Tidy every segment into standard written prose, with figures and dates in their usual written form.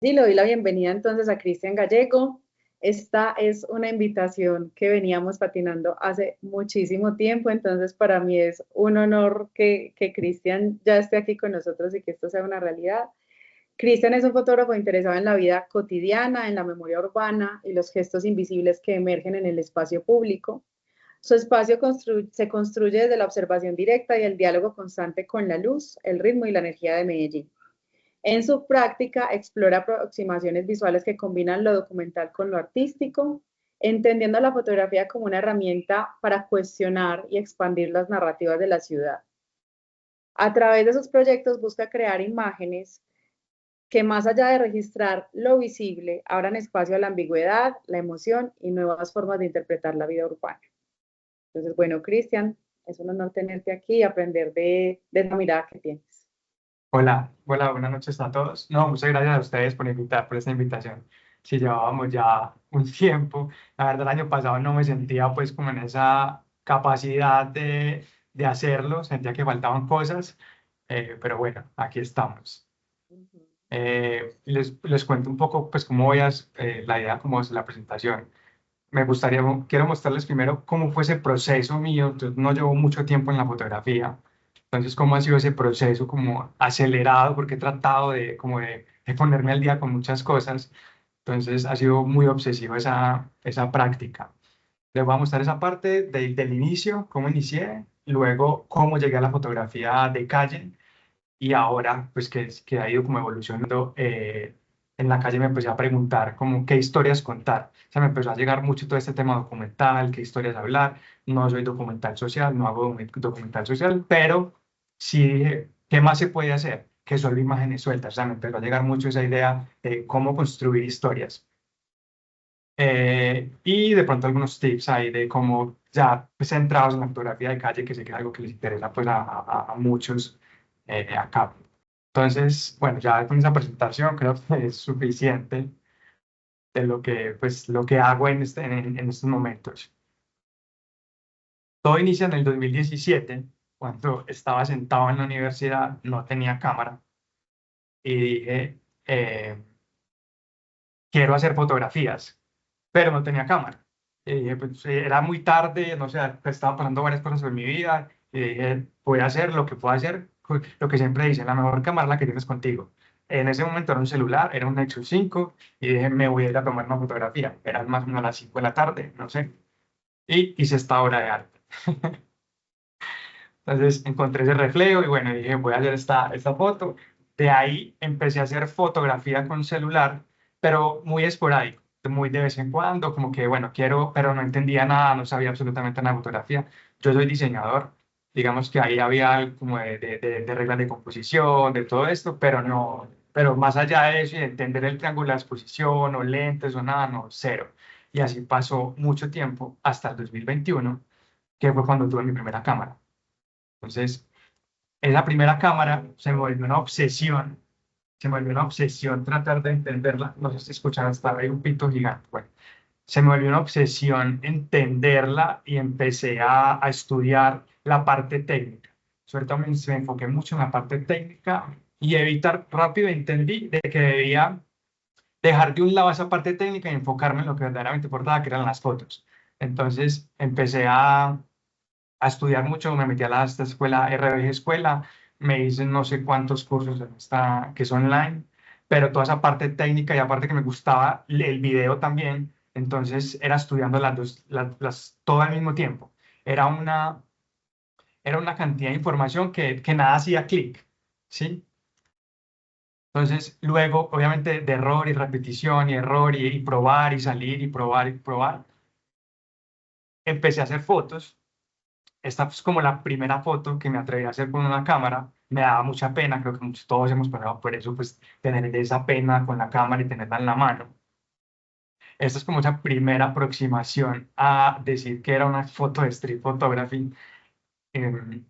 Sí, le doy la bienvenida entonces a Cristian Gallego. Esta es una invitación que veníamos patinando hace muchísimo tiempo, entonces para mí es un honor que Cristian ya esté aquí con nosotros y que esto sea una realidad. Cristian es un fotógrafo interesado en la vida cotidiana, en la memoria urbana y los gestos invisibles que emergen en el espacio público. Su espacio se construye desde la observación directa y el diálogo constante con la luz, el ritmo y la energía de Medellín. En su práctica explora aproximaciones visuales que combinan lo documental con lo artístico, entendiendo la fotografía como una herramienta para cuestionar y expandir las narrativas de la ciudad. A través de sus proyectos busca crear imágenes que más allá de registrar lo visible, abran espacio a la ambigüedad, la emoción y nuevas formas de interpretar la vida urbana. Entonces, bueno, Cristian, es un honor tenerte aquí y aprender de la mirada que tienes. Hola, hola, buenas noches a todos. No, muchas gracias a ustedes por esta invitación. Si llevábamos ya un tiempo, la verdad el año pasado no me sentía pues como en esa capacidad de hacerlo, sentía que faltaban cosas, pero bueno, aquí estamos. Les cuento un poco pues cómo la idea, cómo es la presentación. Quiero mostrarles primero cómo fue ese proceso mío. Yo no llevo mucho tiempo en la fotografía, entonces cómo ha sido ese proceso como acelerado, porque he tratado de ponerme al día con muchas cosas, entonces ha sido muy obsesivo esa práctica. Les voy a mostrar esa parte del inicio, cómo inicié, luego cómo llegué a la fotografía de calle y ahora, pues que ha ido como evolucionando, en la calle me empecé a preguntar como qué historias contar. O sea, me empezó a llegar mucho todo este tema documental, qué historias hablar. No soy documental social, no hago documental social, pero sí dije, ¿qué más se puede hacer? Que solo imágenes sueltas. O sea, me empezó a llegar mucho esa idea de cómo construir historias. Y de pronto algunos tips ahí de cómo ya pues, centrados en la fotografía de calle, que sé que es algo que les interesa pues a muchos acá. Entonces, bueno, ya con esa presentación creo que es suficiente de lo que hago en estos momentos. Todo inicia en el 2017, cuando estaba sentado en la universidad, no tenía cámara y dije, quiero hacer fotografías, pero no tenía cámara. Y dije, pues, era muy tarde, no sé, estaba pasando varias cosas en mi vida y dije, voy a hacer lo que puedo hacer, lo que siempre dicen, la mejor cámara es la que tienes contigo. En ese momento era un celular, era un Nexus 5 y dije, me voy a ir a tomar una fotografía. Eran más o menos las 5 de la tarde, no sé. Y hice esta obra de arte. Entonces encontré ese reflejo y bueno, dije, voy a hacer esta foto. De ahí empecé a hacer fotografía con celular, pero muy esporádico, muy de vez en cuando, como que, bueno, quiero, pero no entendía nada, no sabía absolutamente nada de fotografía. Yo soy diseñador, digamos que ahí había algo como de reglas de composición, de todo esto, pero no, pero más allá de eso y de entender el triángulo de exposición o lentes o nada, no, cero. Y así pasó mucho tiempo hasta el 2021, que fue cuando tuve mi primera cámara. Entonces, esa primera cámara se me volvió una obsesión, se me volvió una obsesión tratar de entenderla. No sé si escuchan, hasta ahí un pito gigante. Bueno, se me volvió una obsesión entenderla y empecé a estudiar la parte técnica. Sobre todo me enfoqué mucho en la parte técnica y evitar, rápido entendí de que debía dejar de un lado esa parte técnica y enfocarme en lo que verdaderamente importaba, que eran las fotos. Entonces empecé a estudiar mucho, me metí a esta escuela, RBG Escuela, me hice no sé cuántos cursos en que es online, pero toda esa parte técnica y aparte que me gustaba el video también, entonces era estudiando las dos, todo al mismo tiempo. Era era una cantidad de información que nada hacía clic, ¿sí? Entonces, luego, obviamente, de error y repetición y error y probar y salir y probar y probar, empecé a hacer fotos. Esta es como la primera foto que me atreví a hacer con una cámara. Me daba mucha pena, creo que todos hemos pasado por eso, pues tener esa pena con la cámara y tenerla en la mano. Esta es como esa primera aproximación a decir que era una foto de street photography. em,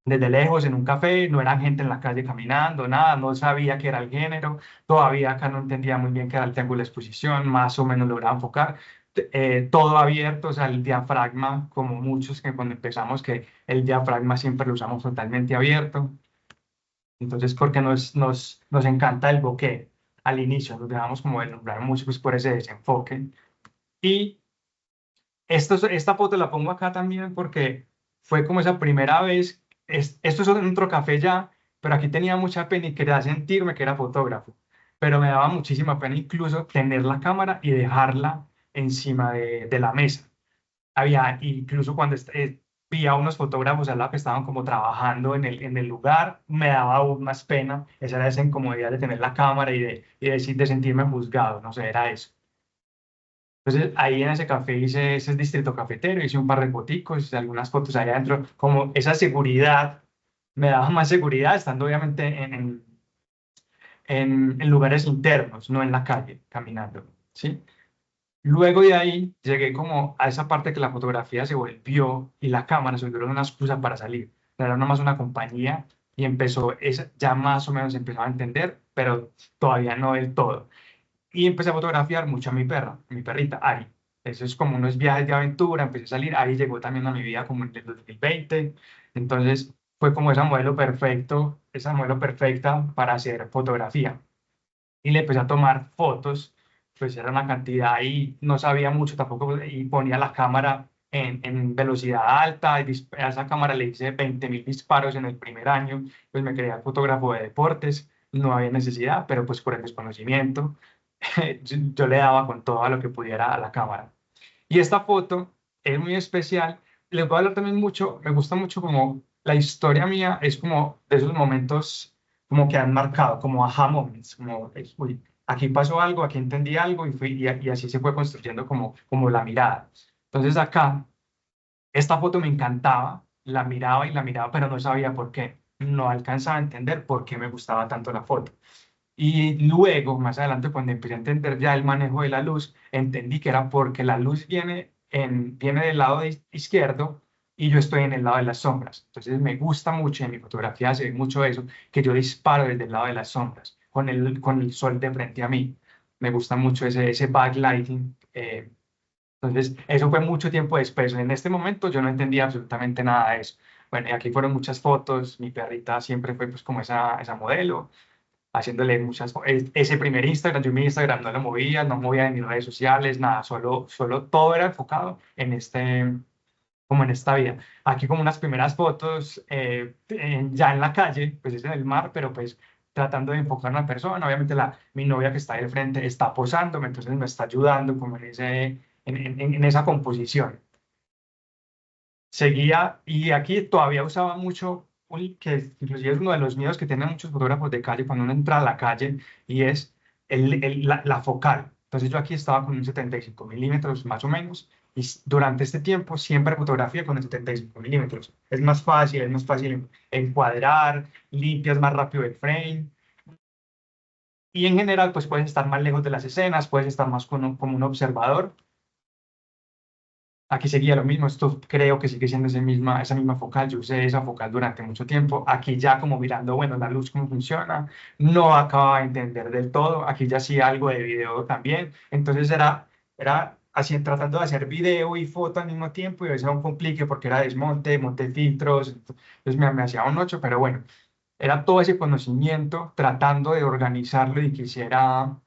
Desde lejos, en un café, no era gente en la calle caminando, nada, no sabía qué era el género, todavía acá no entendía muy bien qué era el triángulo de exposición, más o menos lograba enfocar, todo abierto, o sea, el diafragma, como muchos que cuando empezamos, que el diafragma siempre lo usamos totalmente abierto, entonces porque nos encanta el bokeh. al inicio, nos dejamos como deslumbrar mucho pues, por ese desenfoque. Y esta foto la pongo acá también porque fue como esa primera vez, esto es en otro café ya, pero aquí tenía mucha pena y quería sentirme que era fotógrafo, pero me daba muchísima pena incluso tener la cámara y dejarla encima de la mesa. Había, incluso cuando vi a unos fotógrafos al lado que estaban como trabajando en el lugar, me daba aún más pena, esa era esa incomodidad de tener la cámara y de sentirme juzgado, no sé, era eso. Entonces ahí en ese café hice ese distrito cafetero, hice un par de foticos, hice algunas fotos allá adentro, como esa seguridad, me daba más seguridad estando obviamente en lugares internos, no en la calle, caminando, ¿sí? Luego de ahí llegué como a esa parte que la fotografía se volvió y la cámara se volvieron una excusa para salir. Era nomás una compañía y ya más o menos empezaba a entender, pero todavía no del todo. Y empecé a fotografiar mucho a mi perra, a mi perrita, Ari. Eso es como unos viajes de aventura, empecé a salir, Ari llegó también a mi vida como en el 2020, entonces fue como esa modelo perfecta para hacer fotografía. Y le empecé a tomar fotos, pues era una cantidad y no sabía mucho tampoco, y ponía la cámara en velocidad alta, a esa cámara le hice 20.000 disparos en el primer año, pues me creía fotógrafo de deportes, no había necesidad, pero pues por el desconocimiento yo le daba con todo a lo que pudiera a la cámara. Y esta foto es muy especial. Les voy a hablar también mucho, me gusta mucho como la historia mía es como de esos momentos como que han marcado, como aha moments, como, uy, aquí pasó algo, aquí entendí algo y así se fue construyendo como la mirada. Entonces acá, esta foto me encantaba, la miraba, pero no sabía por qué. No alcanzaba a entender por qué me gustaba tanto la foto. Y luego, más adelante, cuando empecé a entender ya el manejo de la luz, entendí que era porque la luz viene del lado izquierdo y yo estoy en el lado de las sombras. Entonces me gusta mucho, en mi fotografía se ve mucho eso, que yo disparo desde el lado de las sombras, con el sol de frente a mí. Me gusta mucho ese backlighting. Entonces, eso fue mucho tiempo después. En este momento yo no entendía absolutamente nada de eso. Bueno, y aquí fueron muchas fotos. Mi perrita siempre fue pues como esa modelo haciéndole ese primer Instagram, yo mi Instagram no lo movía, no movía en mis redes sociales, nada, solo todo era enfocado como en esta vida. Aquí como unas primeras fotos, ya en la calle, pues es en el mar, pero pues tratando de enfocar a una persona, obviamente mi novia que está ahí al frente está posándome, entonces me está ayudando como en esa composición. Seguía, y aquí todavía usaba mucho, que inclusive es uno de los miedos que tienen muchos fotógrafos de calle cuando uno entra a la calle, y es la focal. Entonces yo aquí estaba con un 75 milímetros más o menos, y durante este tiempo siempre fotografía con el 75 milímetros. Es más fácil encuadrar, limpias más rápido el frame, y en general pues puedes estar más lejos de las escenas, puedes estar más como un observador. Aquí seguía lo mismo, esto creo que sigue siendo esa misma focal, yo usé esa focal durante mucho tiempo, aquí ya como mirando, bueno, la luz cómo funciona, no acababa de entender del todo, aquí ya hacía algo de video también, entonces era así tratando de hacer video y foto al mismo tiempo y a veces era un complique porque era desmonte, monte filtros, entonces me hacía un ocho, pero bueno, era todo ese conocimiento tratando de organizarlo y que hiciera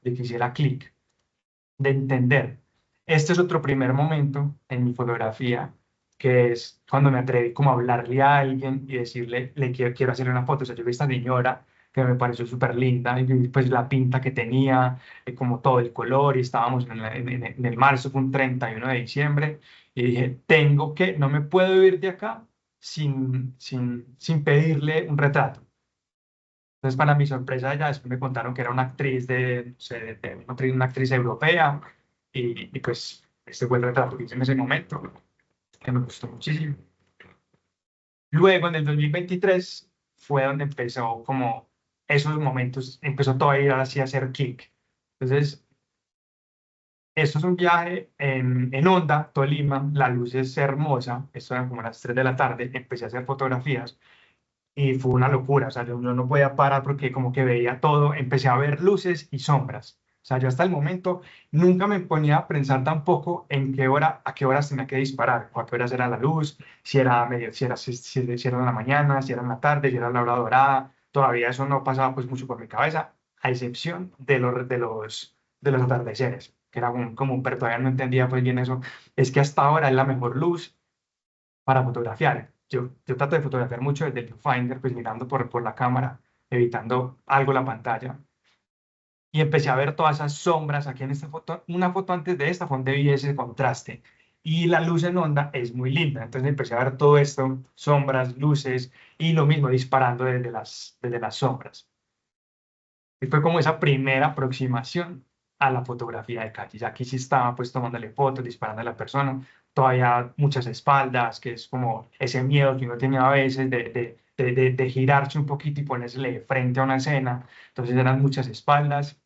clic, de entender. Este es otro primer momento en mi fotografía, que es cuando me atreví como a hablarle a alguien y decirle, quiero hacerle una foto. O sea, yo vi a esta señora que me pareció súper linda, y vi, pues la pinta que tenía, como todo el color, y estábamos en el mar, eso fue un 31 de diciembre, y dije, no me puedo ir de acá sin pedirle un retrato. Entonces, para mi sorpresa, ya después me contaron que era una actriz no sé, una actriz europea, y pues este fue el retrato que hice en ese momento, que me gustó muchísimo. Luego, en el 2023, fue donde empezó como esos momentos, empezó todo a ir así a hacer clic. Entonces, esto es un viaje en Honda, Tolima, la luz es hermosa, esto eran como las 3 de la tarde, empecé a hacer fotografías. Y fue una locura, o sea, yo no podía parar porque como que veía todo, empecé a ver luces y sombras. O sea, yo hasta el momento nunca me ponía a pensar tampoco a qué horas tenía que disparar, o a qué horas era la luz, si era medio, si era en la mañana, si era en la tarde, si era la hora dorada. Todavía eso no pasaba pues mucho por mi cabeza. a excepción de los atardeceres, que era como, pero todavía no entendía pues bien eso, es que hasta ahora es la mejor luz para fotografiar. Yo trato de fotografiar mucho desde el viewfinder, pues mirando por la cámara, evitando algo la pantalla. Y empecé a ver todas esas sombras aquí en esta foto. Una foto antes de esta fue donde vi ese contraste. Y la luz en onda es muy linda. Entonces empecé a ver todo esto, sombras, luces, y lo mismo disparando desde las sombras. Y fue como esa primera aproximación a la fotografía de calle. Ya aquí sí estaba pues tomándole fotos, disparando a la persona. Todavía muchas espaldas, que es como ese miedo que uno tiene a veces de girarse un poquito y ponérsele de frente a una escena. Entonces eran muchas espaldas,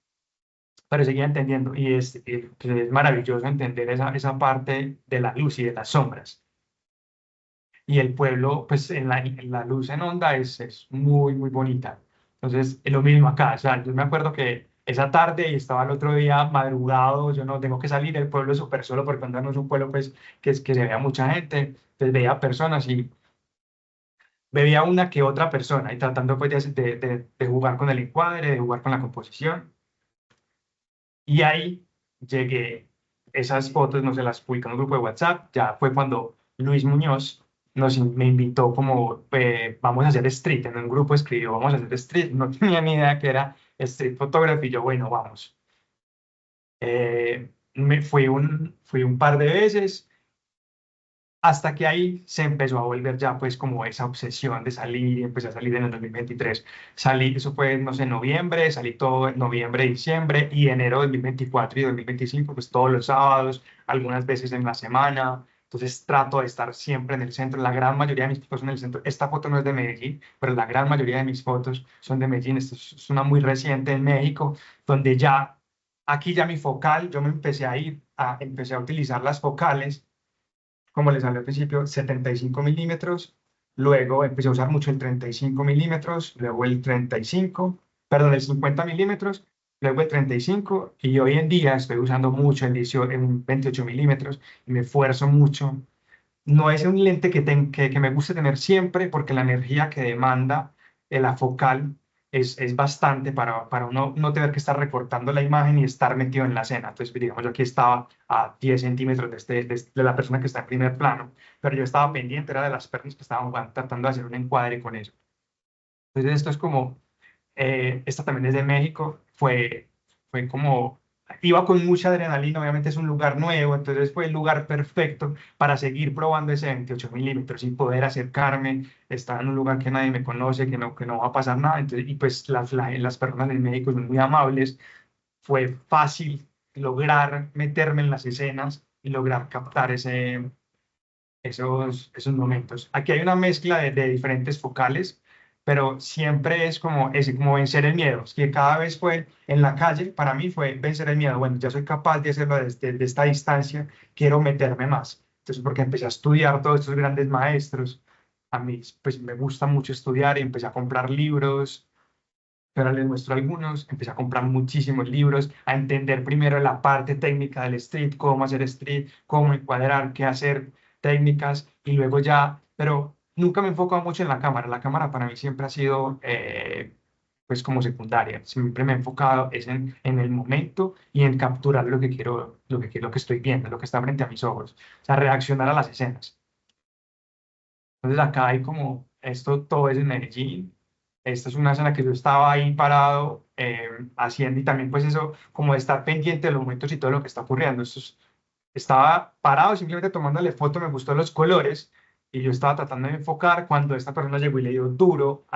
pero seguía entendiendo. Y pues, es maravilloso entender esa parte de la luz y de las sombras. Y el pueblo, pues en la luz en onda es muy, muy bonita. Entonces, es lo mismo acá. O sea, yo me acuerdo que esa tarde y estaba el otro día madrugado, yo no tengo que salir, el pueblo es súper solo porque onda no es un pueblo pues que se vea mucha gente, entonces veía personas y veía una que otra persona y tratando pues de jugar con el encuadre, de jugar con la composición. Y ahí llegué, esas fotos no se las publicó en un grupo de WhatsApp, ya fue cuando Luis Muñoz me invitó como, vamos a hacer street, en un grupo escribió, vamos a hacer street, no tenía ni idea que era street photography, y yo, bueno, vamos. Fui un par de veces, hasta que ahí se empezó a volver ya pues como esa obsesión de salir, y empecé a salir en el 2023. Salí, eso fue, no sé, noviembre, salí todo en noviembre, diciembre y enero de 2024 y 2025, pues todos los sábados, algunas veces en la semana. Entonces trato de estar siempre en el centro. La gran mayoría de mis fotos son en el centro. Esta foto no es de Medellín, pero la gran mayoría de mis fotos son de Medellín. Esta es una muy reciente en México, donde ya, aquí ya mi focal, yo me empecé a utilizar las focales como les hablé al principio, 75 milímetros, luego empecé a usar mucho el 35 milímetros, luego el 35, perdón, el 50 milímetros, luego el 35 y hoy en día estoy usando mucho el 18, en 28 milímetros y me esfuerzo mucho. No es un lente que me guste tener siempre porque la energía que demanda la focal es bastante para uno no tener que estar recortando la imagen y estar metido en la escena. Entonces, digamos, yo aquí estaba a 10 centímetros de la persona que está en primer plano, pero yo estaba pendiente, era de las personas que estaban tratando de hacer un encuadre con eso. Entonces, esto es como esta también es de México, fue como, iba con mucha adrenalina, obviamente es un lugar nuevo, entonces fue el lugar perfecto para seguir probando ese 28 milímetros y poder acercarme, estar en un lugar que nadie me conoce, que no va a pasar nada, entonces, y pues las personas en México son muy amables, fue fácil lograr meterme en las escenas y lograr captar esos momentos. Aquí hay una mezcla de diferentes focales, pero siempre es como vencer el miedo. Es que cada vez fue en la calle, para mí fue vencer el miedo. Bueno, ya soy capaz de hacerlo desde esta distancia, quiero meterme más. Entonces, porque empecé a estudiar todos estos grandes maestros, a mí pues me gusta mucho estudiar y empecé a comprar libros. Pero les muestro algunos, empecé a comprar muchísimos libros, a entender primero la parte técnica del street, cómo hacer street, cómo encuadrar, qué hacer, técnicas, y luego ya, pero nunca me he enfocado mucho en la cámara. La cámara para mí siempre ha sido, pues, como secundaria. Siempre me he enfocado es en el momento y en capturar lo que quiero, lo que estoy viendo, lo que está frente a mis ojos. O sea, reaccionar a las escenas. Entonces acá hay como, esto todo es en Medellín, esta es una escena que yo estaba ahí parado haciendo y también pues eso, como de estar pendiente de los momentos y todo lo que está ocurriendo. Estaba parado simplemente tomándole foto, me gustó los colores y yo estaba tratando de enfocar cuando esta persona llegó y le dio duro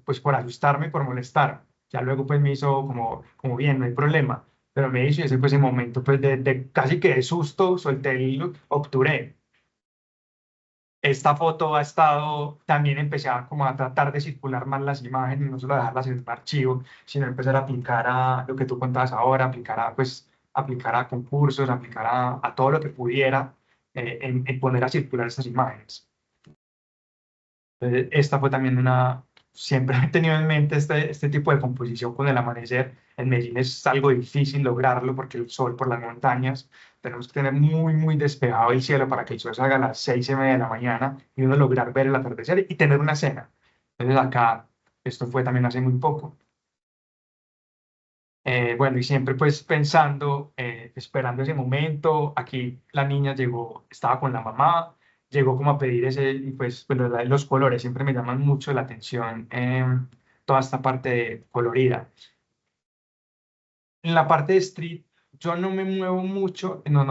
pues por asustarme, por molestar. Ya luego pues me hizo como bien, no hay problema, pero me hizo y ese pues ese momento pues de casi que de susto, solté el obturé. Esta foto ha estado, también empecé a, como a tratar de circular más las imágenes, no solo dejarlas en un archivo, sino empezar a aplicar a lo que tú contabas ahora, aplicar a concursos, aplicar a todo lo que pudiera en poner a circular estas imágenes. Esta fue también siempre he tenido en mente este tipo de composición con el amanecer. En Medellín es algo difícil lograrlo porque el sol por las montañas, tenemos que tener muy, muy despejado el cielo para que el sol salga a las 6:30 de la mañana y uno lograr ver el atardecer y tener una cena. Entonces acá, esto fue también hace muy poco. Bueno, y siempre pues pensando, esperando ese momento, aquí la niña llegó, estaba con la mamá, llegó como a pedir ese, y pues bueno, los colores siempre me llaman mucho la atención, toda esta parte colorida. En la parte de street, yo no me muevo mucho, no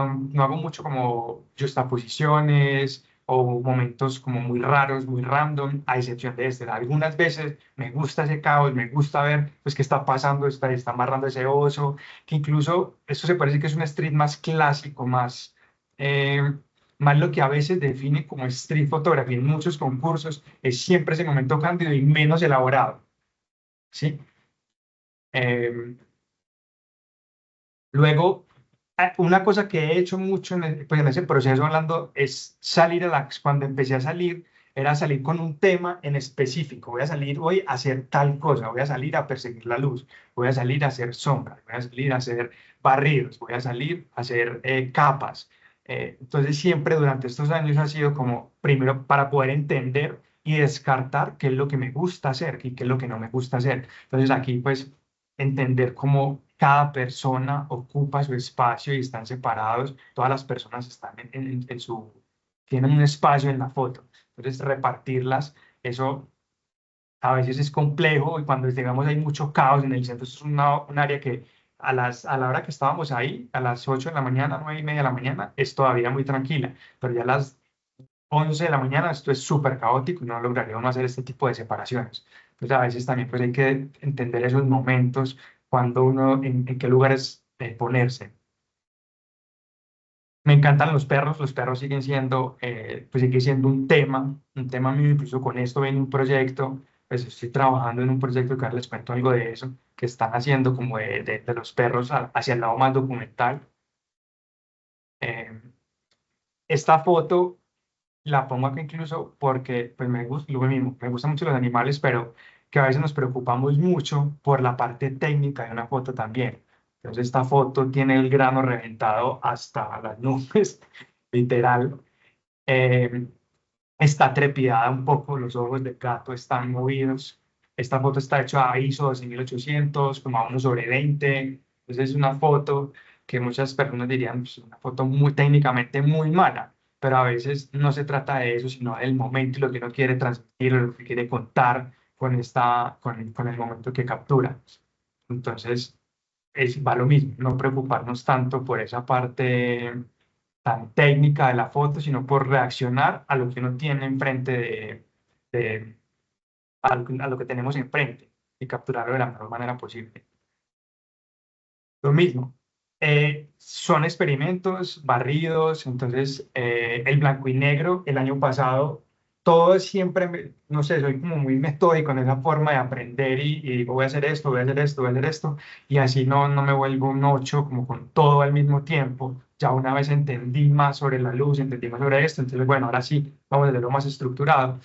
hago mucho como justaposiciones o momentos como muy raros, muy random, a excepción de este. Algunas veces me gusta ese caos, me gusta ver pues qué está pasando, está amarrando ese oso, que incluso esto se parece que es un street más clásico, eh, más lo que a veces define como street photography en muchos concursos, es siempre ese momento cándido y menos elaborado, ¿sí? Em, Luego, una cosa que he hecho mucho pues en ese proceso hablando es salir cuando empecé a salir, era salir con un tema en específico. Voy a salir hoy a hacer tal cosa, voy a salir a perseguir la luz, voy a salir a hacer sombras, voy a salir a hacer barridos, voy a salir a hacer capas. Entonces, siempre durante estos años ha sido como, primero, para poder entender y descartar qué es lo que me gusta hacer y qué es lo que no me gusta hacer. Entonces, aquí, pues entender cómo cada persona ocupa su espacio y están separados, todas las personas están tienen un espacio en la foto. Entonces, repartirlas, eso a veces es complejo y cuando digamos hay mucho caos en el centro, esto es un área que a la hora que estábamos ahí, a las 8 de la mañana, 9:30 de la mañana, es todavía muy tranquila, pero ya a las 11 de la mañana esto es súper caótico y no lograríamos hacer este tipo de separaciones. Entonces a veces también pues hay que entender esos momentos, cuando uno, en qué lugares ponerse. Me encantan los perros siguen siendo, pues sigue siendo un tema mío, incluso con esto en un proyecto, pues estoy trabajando en un proyecto que ahora les cuento algo de eso, que están haciendo como de los perros hacia el lado más documental. Eh, esta foto la pongo aquí incluso porque pues me gusta, lo mismo, me gustan mucho los animales, pero que a veces nos preocupamos mucho por la parte técnica de una foto también. Entonces esta foto tiene el grano reventado hasta las nubes, literal. Eh, Está trepidada un poco, los ojos del gato están movidos. Esta foto está hecha a ISO 12800, como a 1/20. Entonces es una foto que muchas personas dirían, pues, una foto muy técnicamente muy mala, pero a veces no se trata de eso, sino del momento y lo que uno quiere transmitir, lo que quiere contar con el momento que captura. Entonces, va lo mismo, no preocuparnos tanto por esa parte tan técnica de la foto, sino por reaccionar a lo que uno tiene enfrente de- a lo que tenemos enfrente y capturarlo de la mejor manera posible. Lo mismo, son experimentos barridos, entonces el blanco y negro, el año pasado, todo siempre, no sé, soy como muy metódico en esa forma de aprender y digo, voy a hacer esto, voy a hacer esto, voy a hacer esto, y así no me vuelvo un ocho como con todo al mismo tiempo. Ya una vez entendí más sobre la luz, entendí más sobre esto, entonces bueno, ahora sí, vamos a hacerlo más estructurado.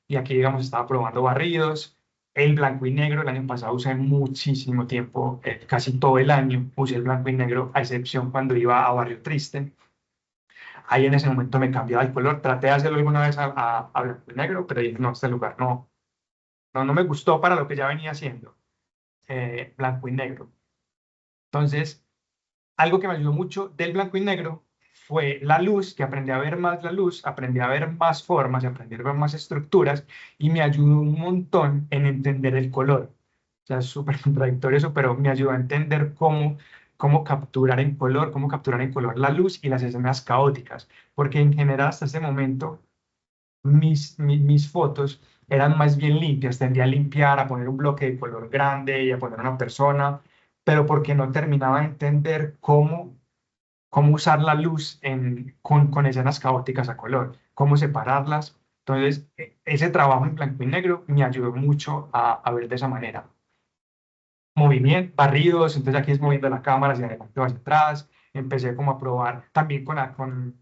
Y aquí, digamos, estaba probando barridos, el blanco y negro. El año pasado usé muchísimo tiempo, casi todo el año usé el blanco y negro, a excepción cuando iba a Barrio Triste. Ahí en ese momento me cambiaba el color. Traté de hacerlo alguna vez a blanco y negro, pero dije, no, este lugar no me gustó para lo que ya venía haciendo, blanco y negro. Entonces, algo que me ayudó mucho del blanco y negro fue la luz, que aprendí a ver más la luz, aprendí a ver más formas, aprendí a ver más estructuras y me ayudó un montón en entender el color. O sea, es súper contradictorio eso, pero me ayudó a entender cómo capturar en color la luz y las escenas caóticas, porque en general hasta ese momento mis fotos eran más bien limpias, tendía a limpiar, a poner un bloque de color grande y a poner una persona, pero porque no terminaba de entender cómo usar la luz con escenas caóticas a color, cómo separarlas. Entonces, ese trabajo en blanco y negro me ayudó mucho a ver de esa manera. Movimiento, barridos, entonces aquí es moviendo la cámara hacia adelante o hacia atrás. Empecé como a probar también con,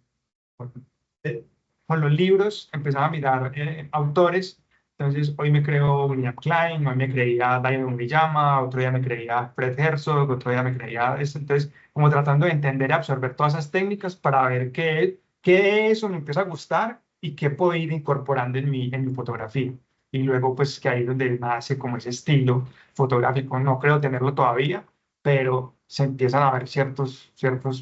eh, con los libros, empezaba a mirar autores. Entonces, hoy me creo William Klein, hoy me creía David Muriyama, otro día me creía Fred Herzog, otro día me creía esto. Entonces, como tratando de entender y absorber todas esas técnicas para ver qué de eso me empieza a gustar y qué puedo ir incorporando en mi fotografía. Y luego, pues, que ahí es donde nace como ese estilo fotográfico. No creo tenerlo todavía, pero se empiezan a ver ciertos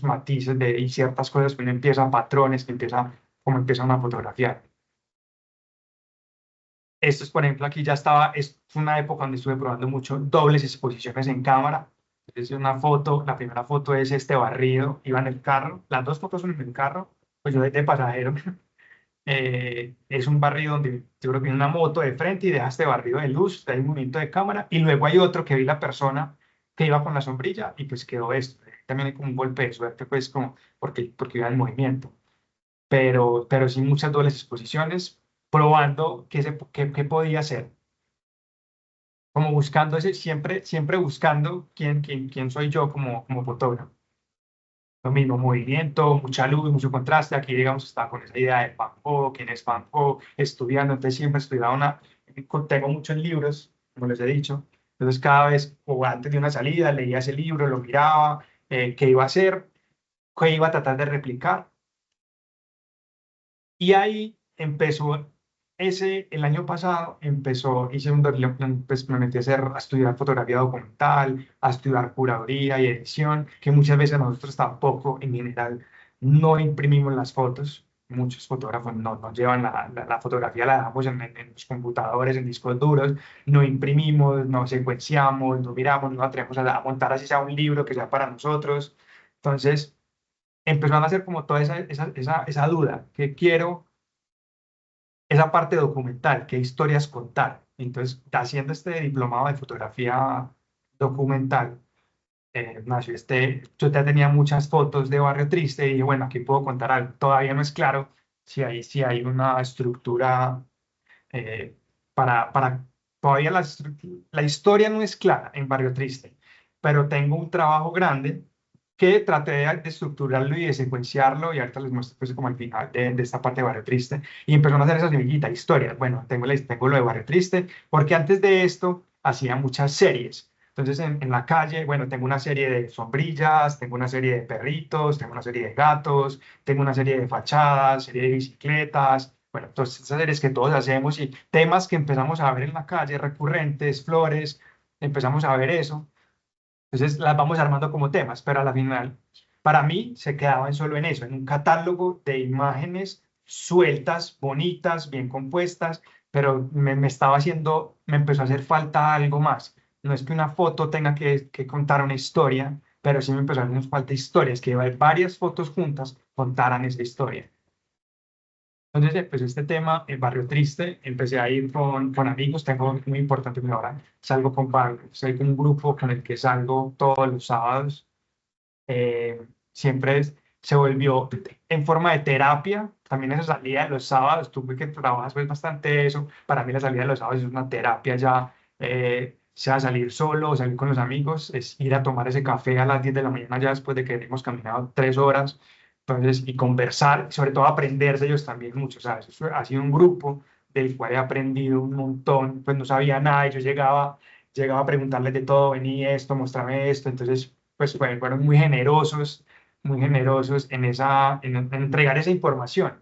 matices y ciertas cosas que uno empieza, patrones que empieza, como empiezan a fotografiar. Esto es, por ejemplo, aquí ya estaba, es una época donde estuve probando mucho dobles exposiciones en cámara. Es una foto, la primera foto es este barrido, iba en el carro, las dos fotos son en el carro, pues yo de pasajero. Es un barrido donde yo creo que hay una moto de frente y deja este barrido de luz, hay un movimiento de cámara, y luego hay otro que vi la persona que iba con la sombrilla y pues quedó esto. También hay como un golpe de suerte, pues como porque iba en movimiento, pero sí muchas dobles exposiciones, probando qué podía hacer, como buscando ese, siempre buscando quién soy yo como fotógrafo. Lo mismo, movimiento, mucha luz, mucho contraste. Aquí, digamos, está con esa idea de Van Gogh, quién es Van Gogh, estudiando. Entonces, siempre estudiaba tengo muchos libros, como les he dicho. Entonces, cada vez, o antes de una salida, leía ese libro, lo miraba, qué iba a hacer, qué iba a tratar de replicar. Y ahí empezó, el año pasado hice pues me metí a estudiar fotografía documental, a estudiar curaduría y edición, que muchas veces nosotros tampoco, en general, no imprimimos las fotos. Muchos fotógrafos no llevan la fotografía, la dejamos en los computadores, en discos duros, no imprimimos, no secuenciamos, no miramos, no nos atrevemos a montar así sea un libro que sea para nosotros. Entonces, empezaron a hacer como toda esa duda, que quiero esa parte documental, qué historias contar. Entonces, haciendo este diplomado de fotografía documental, nació yo ya tenía muchas fotos de Barrio Triste y dije, bueno, aquí puedo contar algo. Todavía no es claro si hay una estructura eh, para todavía la historia no es clara en Barrio Triste, pero tengo un trabajo grande que traté de estructurarlo y de secuenciarlo y ahorita les muestro pues, como al final de esta parte de Barrio Triste y empezó a hacer esas semillitas, historias. Bueno, tengo lo de Barrio Triste, porque antes de esto hacía muchas series. Entonces, en la calle, bueno, tengo una serie de sombrillas, tengo una serie de perritos, tengo una serie de gatos, tengo una serie de fachadas, serie de bicicletas, bueno, entonces esas series que todos hacemos y temas que empezamos a ver en la calle, recurrentes, flores, empezamos a ver eso. Entonces las vamos armando como temas, pero a la final, para mí, se quedaban solo en eso, en un catálogo de imágenes sueltas, bonitas, bien compuestas, pero me empezó a hacer falta algo más. No es que una foto tenga que contar una historia, pero sí me empezó a hacer falta historias, que varias fotos juntas contaran esa historia. Entonces empezó este tema, el Barrio Triste, empecé a ir con amigos, tengo muy importante que ahora salgo con soy con un grupo con el que salgo todos los sábados, siempre se volvió en forma de terapia, también esa salida de los sábados, tú que trabajas pues bastante eso, para mí la salida de los sábados es una terapia ya, sea salir solo o salir con los amigos, es ir a tomar ese café a las 10 de la mañana ya después de que hemos caminado 3 horas, entonces, y conversar, sobre todo aprender de ellos también mucho, ¿sabes? Eso ha sido un grupo del cual he aprendido un montón, pues no sabía nada, y yo llegaba a preguntarles de todo, vení esto, mostrame esto, entonces pues fueron muy generosos en entregar esa información,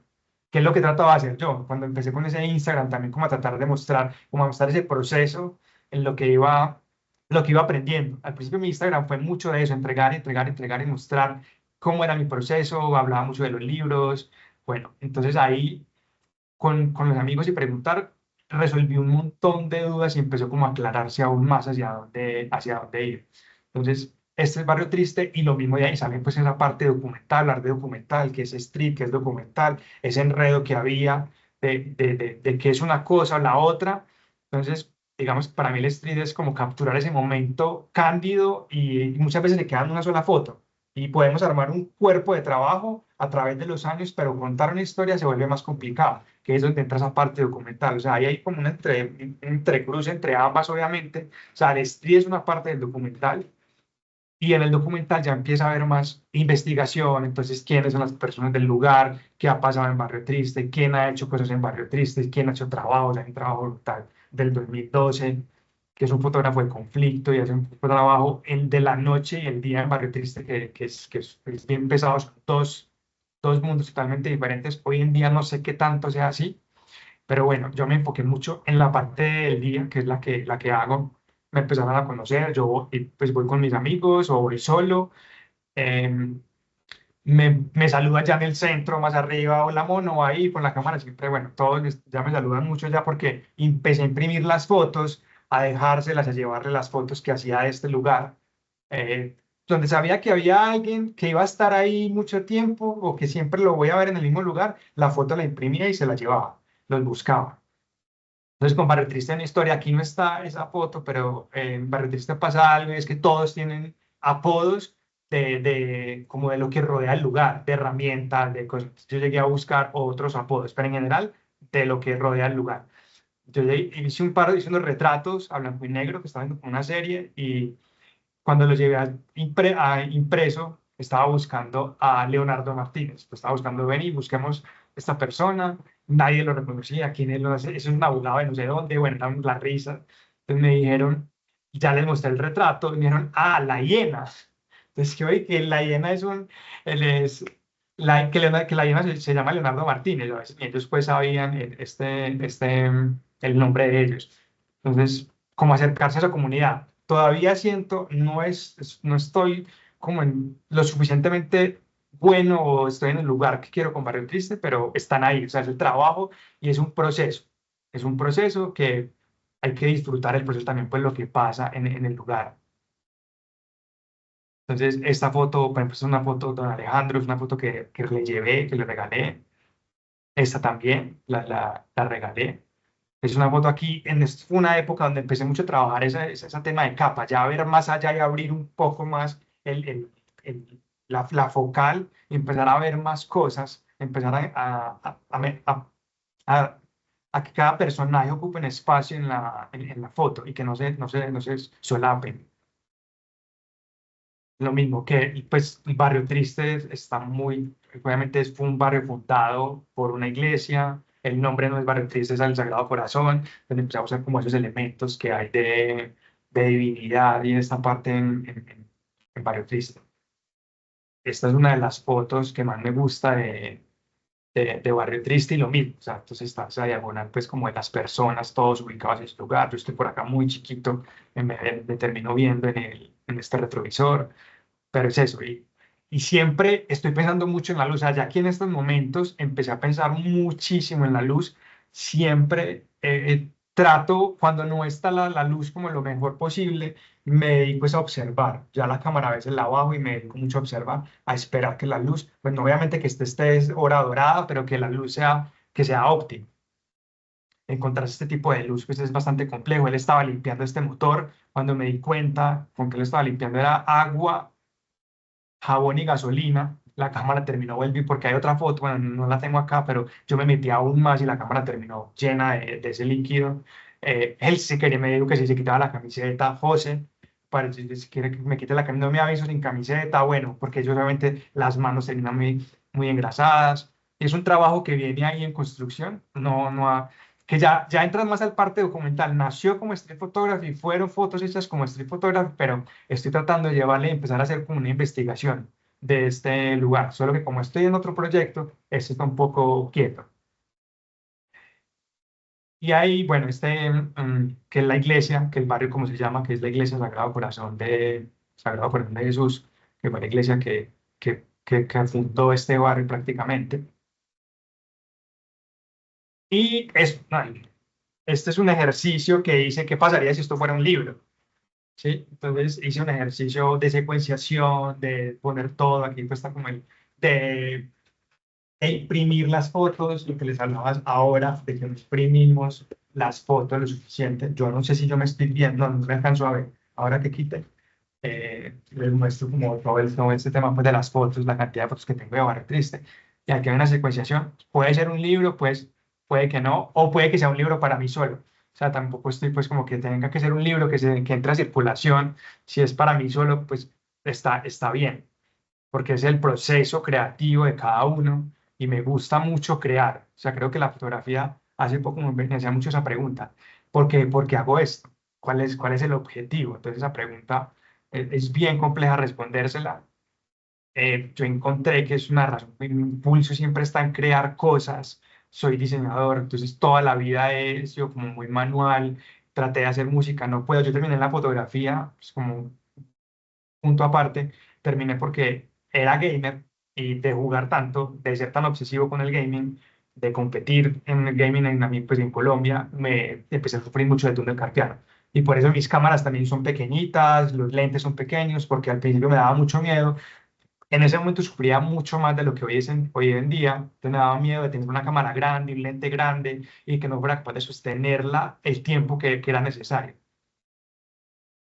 que es lo que trataba de hacer yo. Cuando empecé con ese Instagram, también como a tratar de mostrar, como a mostrar ese proceso en lo que iba aprendiendo. Al principio mi Instagram fue mucho de eso, entregar, entregar, entregar y mostrar cómo era mi proceso, hablaba mucho de los libros. Bueno, entonces ahí con los amigos y preguntar, resolví un montón de dudas y empezó como a aclararse aún más hacia dónde ir. Entonces, este es Barrio Triste y lo mismo de ahí sale pues esa parte documental, hablar de documental, que es street, que es documental, ese enredo que había de qué es una cosa o la otra. Entonces, digamos, para mí el street es como capturar ese momento cándido y muchas veces le quedan una sola foto y podemos armar un cuerpo de trabajo a través de los años, pero contar una historia se vuelve más complicado, que es donde entra esa parte documental. O sea, ahí hay como un entrecruce entre ambas, obviamente. O sea, el street es una parte del documental y en el documental ya empieza a haber más investigación, entonces quiénes son las personas del lugar, qué ha pasado en Barrio Triste, quién ha hecho cosas en Barrio Triste, quién ha hecho trabajos, hay un trabajo brutal del 2012, que es un fotógrafo de conflicto y hace un trabajo el de la noche y el día en Barrio Triste, que es bien pesado, son dos mundos totalmente diferentes. Hoy en día no sé qué tanto sea así, pero bueno, yo me enfoqué mucho en la parte del día, que es la que hago me empezaron a conocer, yo pues voy con mis amigos o voy solo. em, me saludan ya en el centro, más arriba, hola mono, ahí con la cámara, siempre, bueno, todos ya me saludan mucho ya porque empecé a imprimir las fotos, a dejárselas, a llevarle las fotos que hacía de este lugar, eh, donde sabía que había alguien que iba a estar ahí mucho tiempo o que siempre lo voy a ver en el mismo lugar, la foto la imprimía y se la llevaba, los buscaba. Entonces, con Barrio Triste hay una historia, aquí no está esa foto, pero en Barrio Triste pasa algo, y es que todos tienen apodos como de lo que rodea el lugar, de herramientas, de cosas. Yo llegué a buscar otros apodos, pero en general de lo que rodea el lugar. Hice hice unos retratos a blanco y negro que estaban viendo como una serie y cuando lo llevé a impreso, estaba buscando a Leonardo Martínez. Pues estaba buscando, ven y busquemos esta persona. Nadie lo reconocía. ¿Quién es? Eso es un abogado de no sé dónde. Bueno, eran la risa. Entonces me dijeron, ya les mostré el retrato. Y me dijeron, ah, la hiena. Entonces, que oye, que la hiena es él es, que la hiena se llama Leonardo Martínez. ¿Sabes? Y ellos pues sabían el nombre de ellos. Entonces, cómo acercarse a esa comunidad. Todavía siento, no estoy como en lo suficientemente bueno o estoy en el lugar que quiero con Barrio Triste, pero están ahí, o sea, es el trabajo y es un proceso que hay que disfrutar el proceso también, pues lo que pasa en el lugar. Entonces, esta foto, por ejemplo, es una foto de don Alejandro, es una foto que le llevé, que le regalé. Esta también la regalé. Es una foto aquí, fue una época donde empecé mucho a trabajar ese tema de capa, ya ver más allá y abrir un poco más la focal, y empezar a ver más cosas, empezar a- a que cada personaje ocupe un espacio en la foto y que no se solapen. Lo mismo que, pues, el Barrio Triste está obviamente fue un barrio fundado por una iglesia, el nombre no es Barrio Triste, es el Sagrado Corazón, donde empezamos a ver como esos elementos que hay de divinidad y esta parte en Barrio Triste. Esta es una de las fotos que más me gusta de Barrio Triste y lo mismo, o sea, entonces está esa diagonal, pues, como de las personas, todos ubicados en su lugar, yo estoy por acá muy chiquito, me termino viendo en este retrovisor, pero es eso, y siempre estoy pensando mucho en la luz. O sea, ya aquí en estos momentos empecé a pensar muchísimo en la luz. Siempre trato, cuando no está la luz como lo mejor posible, me dedico es a observar. Ya la cámara a veces la bajo y me dedico mucho a observar, a esperar que la luz, pues no, obviamente que esté hora dorada, pero que la luz que sea óptima. Encontrar este tipo de luz pues es bastante complejo. Él estaba limpiando este motor. Cuando me di cuenta con que él estaba limpiando era agua, jabón y gasolina. La cámara terminó vuelve porque hay otra foto, bueno, no la tengo acá, pero yo me metí aún más y la cámara terminó llena de ese líquido. Él se quería, me dijo que si se quitaba la camiseta, José, para si quiere que me quite la camiseta, no me aviso sin camiseta, bueno, porque ellos obviamente las manos terminan muy engrasadas. Es un trabajo que viene ahí en construcción, que ya entran más al parte documental. Nació como street photography, fueron fotos hechas como street photography, pero estoy tratando de llevarle y empezar a hacer como una investigación de este lugar. Solo que como estoy en otro proyecto, este está un poco quieto. Y ahí, bueno, que es la iglesia, que el barrio como se llama, que es la iglesia Sagrado Corazón de Jesús, que fue la iglesia que fundó este barrio prácticamente. Y este es un ejercicio que hice, ¿qué pasaría si esto fuera un libro? ¿Sí? Entonces hice un ejercicio de secuenciación, de poner todo, aquí pues está como de imprimir las fotos, lo que les hablaba ahora, de que no imprimimos las fotos lo suficiente. Yo no sé si yo me estoy viendo, no me alcanzo a ver. Ahora que quite, les muestro como todo este tema pues, de las fotos, la cantidad de fotos que tengo de Barrio Triste. Y aquí hay una secuenciación. Puede ser un libro, pues puede que no, o puede que sea un libro para mí solo. O sea, tampoco estoy pues como que tenga que ser un libro que entre a circulación. Si es para mí solo, pues está bien porque es el proceso creativo de cada uno y me gusta mucho crear. O sea, creo que la fotografía, hace poco me hacía mucho esa pregunta, ¿por qué hago esto? ¿Cuál es el objetivo? Entonces esa pregunta es bien compleja respondérsela. Yo encontré que es una razón, mi impulso siempre está en crear cosas, soy diseñador, entonces toda la vida he sido como muy manual, traté de hacer música, no puedo, yo terminé en la fotografía, pues como punto aparte, terminé porque era gamer y de jugar tanto, de ser tan obsesivo con el gaming, de competir en el gaming pues en Colombia, me empecé a sufrir mucho de túnel carpiano. Y por eso mis cámaras también son pequeñitas, los lentes son pequeños, porque al principio me daba mucho miedo. En ese momento sufría mucho más de lo que hoy en día. Entonces me daba miedo de tener una cámara grande, un lente grande y que no fuera capaz de sostenerla el tiempo que era necesario.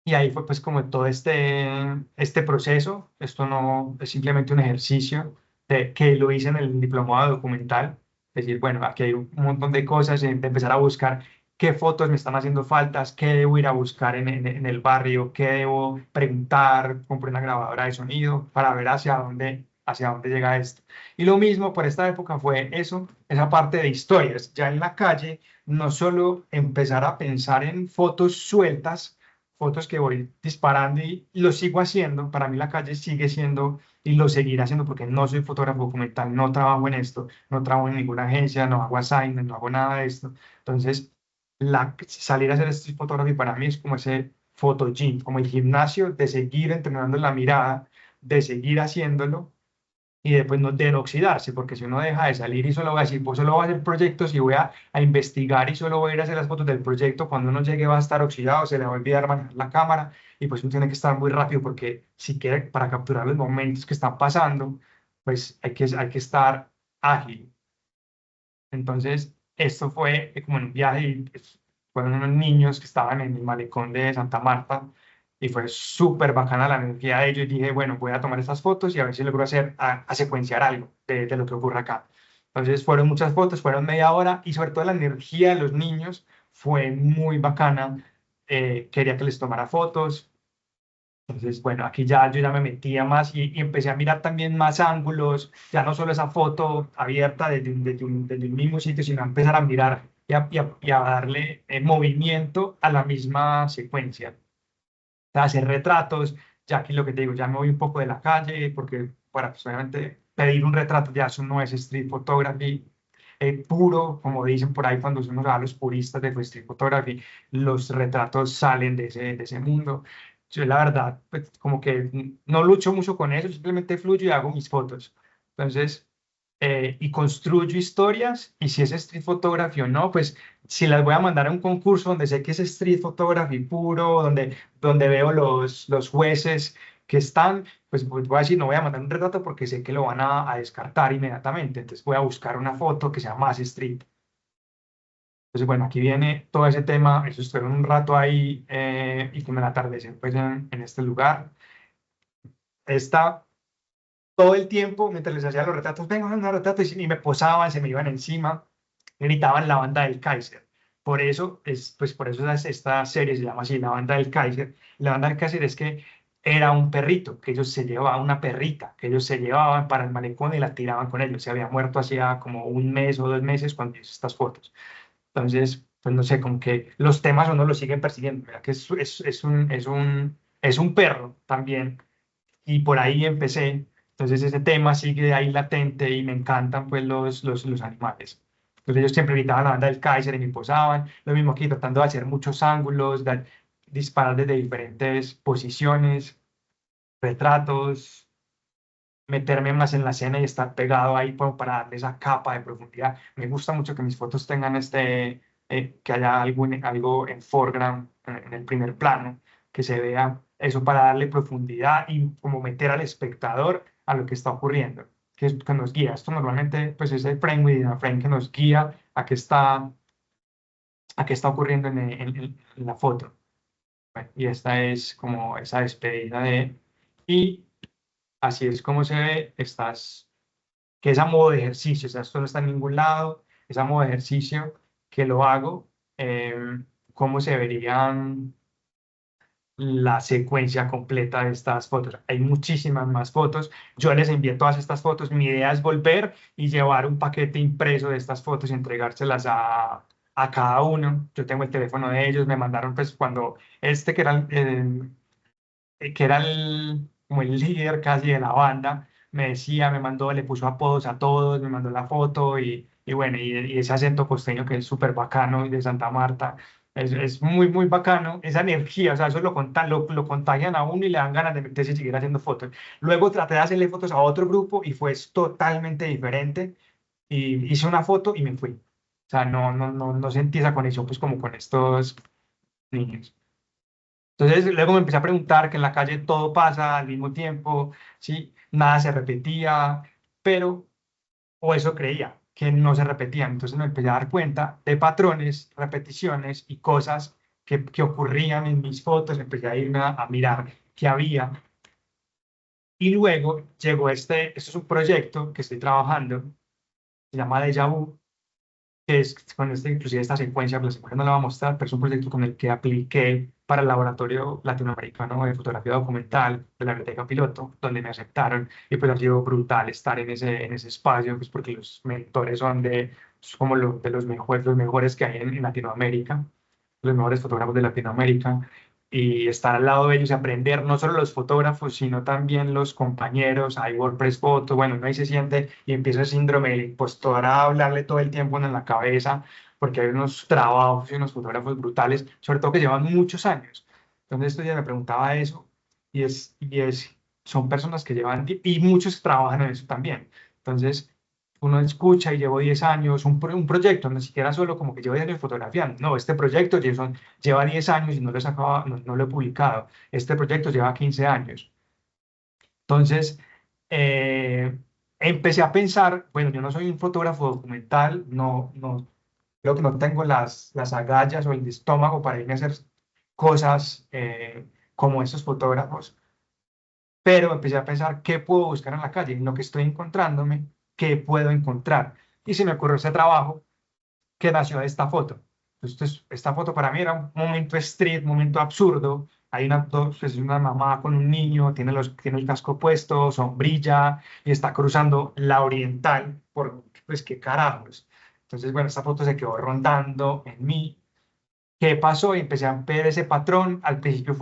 Y ahí fue pues como todo este proceso. Esto no es simplemente un ejercicio que lo hice en el diplomado documental. Es decir, bueno, aquí hay un montón de cosas, de empezar a buscar qué fotos me están haciendo faltas, qué debo ir a buscar en el barrio, qué debo preguntar, compré una grabadora de sonido para ver hacia dónde llega esto. Y lo mismo por esta época fue eso, esa parte de historias. Ya en la calle, no solo empezar a pensar en fotos sueltas, fotos que voy disparando y lo sigo haciendo. Para mí la calle sigue siendo y lo seguiré haciendo porque no soy fotógrafo documental, no trabajo en esto, no trabajo en ninguna agencia, no hago assignment, no hago nada de esto. Entonces, salir a hacer street photography para mí es como ese photo gym, como el gimnasio de seguir entrenando la mirada, de seguir haciéndolo y después no, de no oxidarse, porque si uno deja de salir y solo va a decir, pues solo voy a hacer proyectos y voy a investigar y solo voy a ir a hacer las fotos del proyecto, cuando uno llegue va a estar oxidado, se le va a olvidar manejar la cámara y pues uno tiene que estar muy rápido porque si quiere, para capturar los momentos que están pasando, pues hay que estar ágil. Entonces, esto fue como en un viaje, y, pues, fueron unos niños que estaban en el malecón de Santa Marta y fue súper bacana la energía de ellos. Y dije, bueno, voy a tomar estas fotos y a ver si logro a secuenciar algo de lo que ocurre acá. Entonces, fueron muchas fotos, fueron media hora y sobre todo la energía de los niños fue muy bacana. Quería que les tomara fotos. Entonces, bueno, aquí ya yo ya me metía más y empecé a mirar también más ángulos, ya no solo esa foto abierta desde un mismo sitio, sino a empezar a mirar y a darle movimiento a la misma secuencia. O sea, hacer retratos, ya aquí lo que te digo, ya me voy un poco de la calle, porque para pues, obviamente pedir un retrato ya eso no es street photography puro, como dicen por ahí cuando uno va a los puristas de street photography, los retratos salen de ese mundo. Yo la verdad, pues como que no lucho mucho con eso, simplemente fluyo y hago mis fotos. Entonces, y construyo historias, y si es street photography o no, pues si las voy a mandar a un concurso donde sé que es street photography puro, donde veo los jueces que están, pues voy a decir, no voy a mandar un retrato porque sé que lo van a descartar inmediatamente. Entonces voy a buscar una foto que sea más street. Entonces, bueno, aquí viene todo ese tema. Eso estuvieron un rato ahí y con el atardecer, pues en este lugar. Está todo el tiempo, mientras les hacía los retratos, venga, unos retratos, y me posaban, se me iban encima, gritaban la banda del Kaiser. Por eso esta serie se llama así, la banda del Kaiser. La banda del Kaiser es que era un perrito, que ellos se llevaban, una perrita, que ellos se llevaban para el malecón y la tiraban con ellos. Se había muerto hacía como un mes o 2 meses cuando hice estas fotos. Entonces, pues no sé, como que los temas uno los siguen persiguiendo, ¿verdad? Que es un perro también y por ahí empecé. Entonces ese tema sigue ahí latente y me encantan pues los animales. Entonces ellos siempre gritaban la banda del Kaiser y me posaban. Lo mismo aquí, tratando de hacer muchos ángulos, disparar desde diferentes posiciones, retratos, meterme más en la escena y estar pegado ahí como para darle esa capa de profundidad. Me gusta mucho que mis fotos tengan que haya algo en foreground, en el primer plano, que se vea eso para darle profundidad y como meter al espectador a lo que está ocurriendo, que nos guía. Esto normalmente pues es el frame within a frame que nos guía a qué está ocurriendo en la foto. Bueno, y esta es como esa despedida y así es como se ve que es a modo de ejercicio, o sea, esto no está en ningún lado, es a modo de ejercicio que lo hago, cómo se verían la secuencia completa de estas fotos. Hay muchísimas más fotos, yo les envié todas estas fotos, mi idea es volver y llevar un paquete impreso de estas fotos y entregárselas a cada uno. Yo tengo el teléfono de ellos, me mandaron pues cuando que era como el líder casi de la banda, me decía, me mandó, le puso apodos a todos, me mandó la foto y bueno, y ese acento costeño que es súper bacano y de Santa Marta. Es muy, muy bacano esa energía, o sea, eso lo contagian a uno y le dan ganas de meterse y seguir haciendo fotos. Luego traté de hacerle fotos a otro grupo y fue totalmente diferente. Y hice una foto y me fui. O sea, no sentí esa conexión pues como con estos niños. Entonces luego me empecé a preguntar que en la calle todo pasa al mismo tiempo, ¿sí? Nada se repetía, pero, o eso creía, que no se repetían. Entonces me empecé a dar cuenta de patrones, repeticiones y cosas que ocurrían en mis fotos. Empecé a irme a mirar qué había. Y luego llegó esto es un proyecto que estoy trabajando, se llama Deja Vu, que es con inclusive esta secuencia, pues la secuencia no la voy a mostrar, pero es un proyecto con el que apliqué para el Laboratorio Latinoamericano de Fotografía Documental de la Biblioteca Piloto, donde me aceptaron y pues ha sido brutal estar en ese espacio, pues porque los mentores son como de los mejores que hay en Latinoamérica, los mejores fotógrafos de Latinoamérica. Y estar al lado de ellos y aprender no solo los fotógrafos, sino también los compañeros. Hay WordPress Photo, bueno, uno ahí se siente y empieza el síndrome del impostor a hablarle todo el tiempo en la cabeza, porque hay unos trabajos y unos fotógrafos brutales, sobre todo que llevan muchos años. Entonces, esto ya me preguntaba eso, son personas que llevan, y muchos que trabajan en eso también. Entonces, uno escucha y llevo 10 años, un proyecto, no siquiera solo como que llevo 10 años fotografiando, no, este proyecto lleva 10 años y no lo he sacado, no lo he publicado, este proyecto lleva 15 años. Entonces, eh, empecé a pensar, bueno, yo no soy un fotógrafo documental, creo que no tengo las agallas o el estómago para irme a hacer cosas como estos fotógrafos, pero empecé a pensar qué puedo buscar en la calle, en lo que estoy encontrándome, qué puedo encontrar. Y se me ocurrió ese trabajo que nació de esta foto. Entonces, esta foto para mí era un momento street, un momento absurdo. Hay pues, una mamá con un niño, tiene el casco puesto, sombrilla y está cruzando la Oriental pues qué carajos. Entonces, bueno, esta foto se quedó rondando en mí. ¿Qué pasó? Y empecé a ver ese patrón. Al principio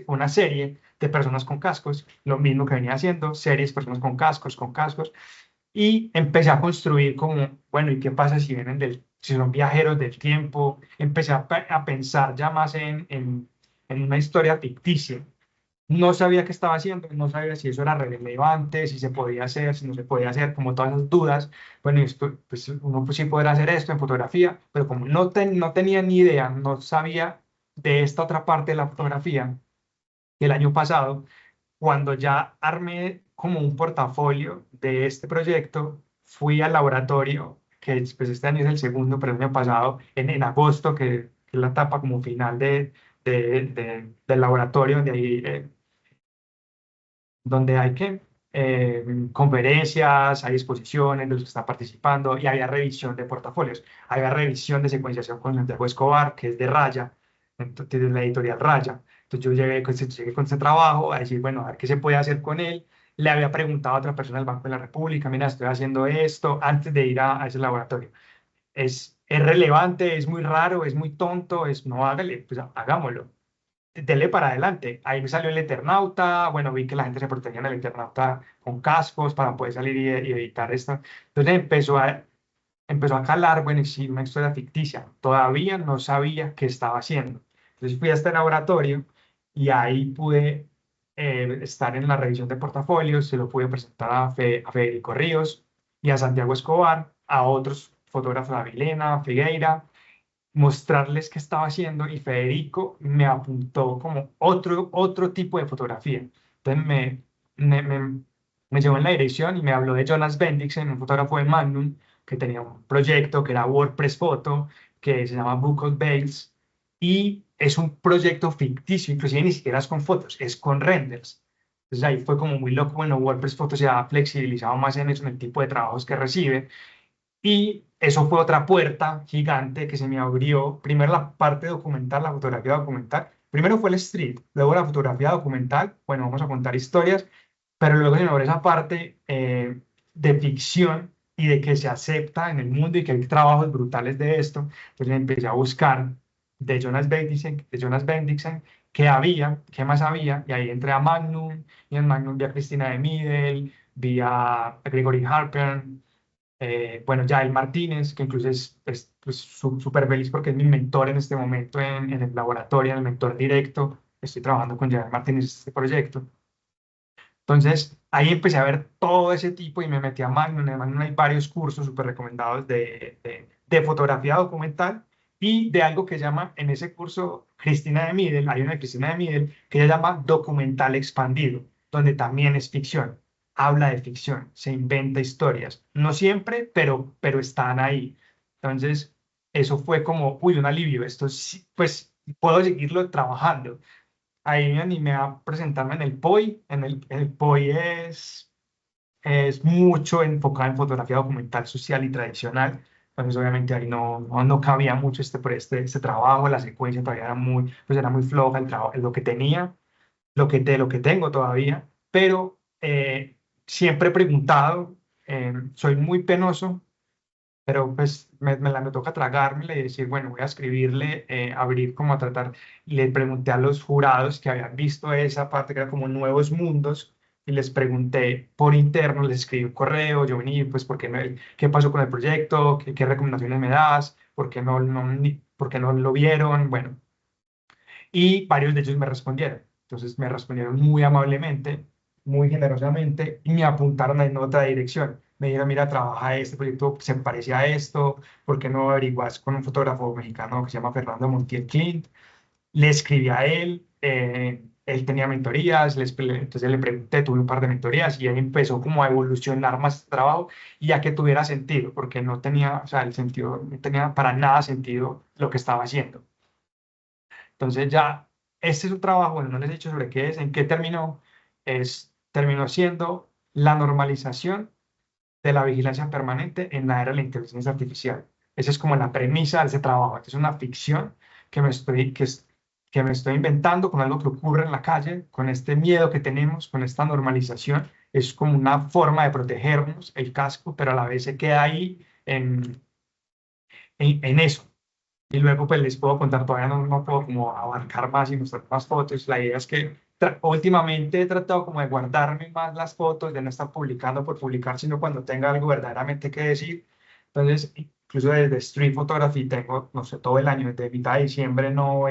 una serie de personas con cascos, lo mismo que venía haciendo, series, personas con cascos. Y empecé a construir como, bueno, ¿y qué pasa si son viajeros del tiempo? Empecé a pensar ya más en una historia ficticia. No sabía qué estaba haciendo, no sabía si eso era relevante, si se podía hacer, si no se podía hacer, como todas esas dudas. Bueno, esto, pues uno pues, sí podrá hacer esto en fotografía, pero como no tenía ni idea, no sabía de esta otra parte de la fotografía, el año pasado, cuando ya armé como un portafolio de este proyecto, fui al laboratorio, que pues este año es el segundo, pero el año pasado, en agosto, que es la etapa como final del laboratorio, donde hay conferencias, hay exposiciones de los que están participando y había revisión de portafolios, había revisión de secuenciación con Santiago Escobar, que es de Raya, entonces, de la editorial Raya. Entonces yo llegué con ese trabajo a decir, bueno, a ver qué se puede hacer con él. Le había preguntado a otra persona del Banco de la República, mira, estoy haciendo esto antes de ir a ese laboratorio. Es relevante, es muy raro, es muy tonto, no hágale, pues hagámoslo, dele para adelante. Ahí me salió el Eternauta, bueno, vi que la gente se protegía en el Eternauta con cascos para poder salir y editar esto. Entonces empezó a calar, bueno, y sí, una historia ficticia. Todavía no sabía qué estaba haciendo. Entonces fui a este laboratorio y ahí pude estar en la revisión de portafolios, se lo pude presentar a Federico Ríos y a Santiago Escobar, a otros fotógrafos, a Vilena, a Figueira, mostrarles qué estaba haciendo y Federico me apuntó como otro tipo de fotografía. Entonces me, me, me llevó en la dirección y me habló de Jonas Bendixen, un fotógrafo de Magnum, que tenía un proyecto que era WordPress Photo, que se llama Book of Bales, y es un proyecto ficticio, inclusive ni siquiera es con fotos, es con renders. Entonces ahí fue como muy loco, bueno, WordPress Photo se ha flexibilizado más en eso, en el tipo de trabajos que recibe, y eso fue otra puerta gigante que se me abrió. Primero la parte documental, la fotografía documental. Primero fue el street, luego la fotografía documental. Bueno, vamos a contar historias, pero luego se me abrió esa parte de ficción y de que se acepta en el mundo y que hay trabajos brutales de esto. Entonces empecé a buscar de Jonas Bendixen qué más había, y ahí entré a Magnum, y en Magnum vi a Cristina de Middel, vi a Gregory Harper, Bueno, Yael Martínez, que incluso es pues, súper feliz porque es mi mentor en este momento en el laboratorio, en el mentor directo. Estoy trabajando con Yael Martínez en este proyecto. Entonces, ahí empecé a ver todo ese tipo y me metí a Magnum. En Magnum hay varios cursos súper recomendados de fotografía documental y de algo que llama en ese curso Cristina de Midel, hay una de Cristina de Midel que ella llama documental expandido, donde también es ficción, habla de ficción, se inventa historias. No siempre, pero están ahí. Entonces, eso fue como, uy, un alivio. Esto sí, pues puedo seguirlo trabajando. Ahí me animé a presentarme en el POI. El POI es mucho enfocado en fotografía documental social y tradicional. Entonces, obviamente, ahí no cabía mucho este trabajo. La secuencia todavía era muy floja lo que tenía, lo que tengo todavía. Pero siempre he preguntado, soy muy penoso, pero pues me toca tragármela y decir, bueno, voy a escribirle, abrir como a tratar. Le pregunté a los jurados que habían visto esa parte que era como nuevos mundos y les pregunté por interno, les escribí un correo, yo vení, pues, ¿por qué no, qué pasó con el proyecto? ¿Qué recomendaciones me das? ¿Por qué no lo vieron? Bueno, y varios de ellos me respondieron. Entonces me respondieron muy amablemente, muy generosamente y me apuntaron en otra dirección. Me dijeron, mira, trabaja este proyecto, se parece a esto, ¿por qué no averiguas con un fotógrafo mexicano que se llama Fernando Montiel Clint? Le escribí a él, él tenía mentorías, entonces le pregunté, tuve un par de mentorías y él empezó como a evolucionar más el trabajo y a que tuviera sentido, porque no tenía, o sea, el sentido, no tenía para nada sentido lo que estaba haciendo. Entonces ya, este es un trabajo, bueno, no les he dicho sobre qué es, en qué terminó, terminó siendo la normalización de la vigilancia permanente en la era de la inteligencia artificial. Esa es como la premisa de ese trabajo. Esta es una ficción que que me estoy inventando con algo que ocurre en la calle, con este miedo que tenemos, con esta normalización. Es como una forma de protegernos, el casco, pero a la vez se queda ahí en eso. Y luego pues les puedo contar, todavía no puedo como abarcar más y mostrar más fotos. La idea es que últimamente he tratado como de guardarme más las fotos, de no estar publicando por publicar, sino cuando tenga algo verdaderamente que decir. Entonces, incluso desde Street Photography tengo, no sé, todo el año, desde mitad de diciembre no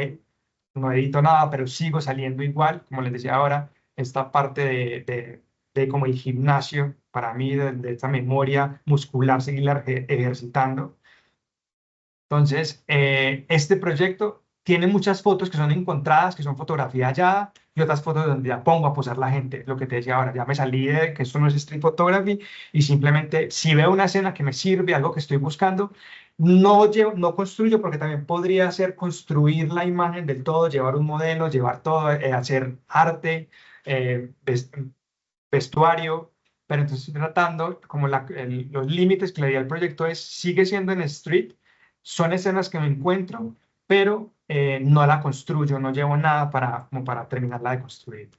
edito nada, pero sigo saliendo igual, como les decía ahora, esta parte de como el gimnasio, para mí, de esta memoria muscular, seguirla ejercitando. Entonces, este proyecto tiene muchas fotos que son encontradas, que son fotografía hallada, y otras fotos donde ya pongo a posar la gente, lo que te decía ahora, ya me salí de que esto no es street photography, y simplemente si veo una escena que me sirve, algo que estoy buscando, no construyo, porque también podría ser construir la imagen del todo, llevar un modelo, llevar todo, hacer arte, vestuario, pero entonces estoy tratando, como los límites que le di al proyecto sigue siendo en street, son escenas que me encuentro, pero no la construyo, no llevo nada como para terminarla de construir.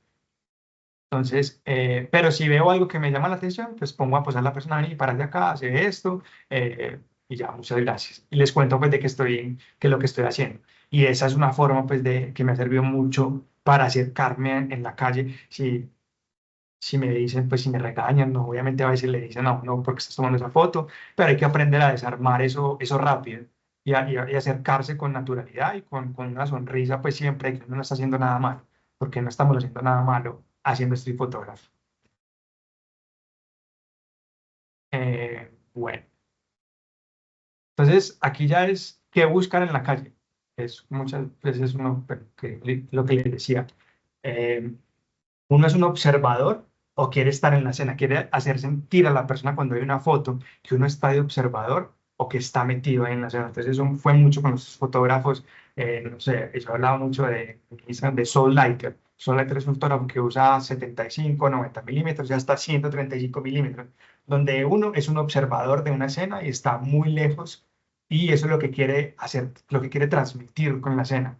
Entonces, pero si veo algo que me llama la atención, pues pongo a posar la persona y para de acá, hace esto, y ya, muchas gracias. Y les cuento pues de qué es lo que estoy haciendo. Y esa es una forma pues que me ha servido mucho para acercarme en la calle. Si me dicen, pues si me regañan, no, obviamente a veces le dicen, no, porque estás tomando esa foto, pero hay que aprender a desarmar eso rápido y acercarse con naturalidad y con una sonrisa, pues siempre que uno no está haciendo nada malo, porque no estamos haciendo nada malo haciendo street photography. Bueno, entonces aquí ya es qué buscar en la calle. Es muchas veces lo que les decía. eh, Uno es un observador o quiere estar en la escena, quiere hacer sentir a la persona cuando hay una foto que uno está de observador o que está metido en la escena. Entonces eso fue mucho con los fotógrafos, no sé, yo hablaba mucho de Soul Lighter. Soul Lighter es un fotógrafo que usa 75, 90 milímetros y hasta 135 milímetros, donde uno es un observador de una escena y está muy lejos y eso es lo que quiere hacer, lo que quiere transmitir con la escena.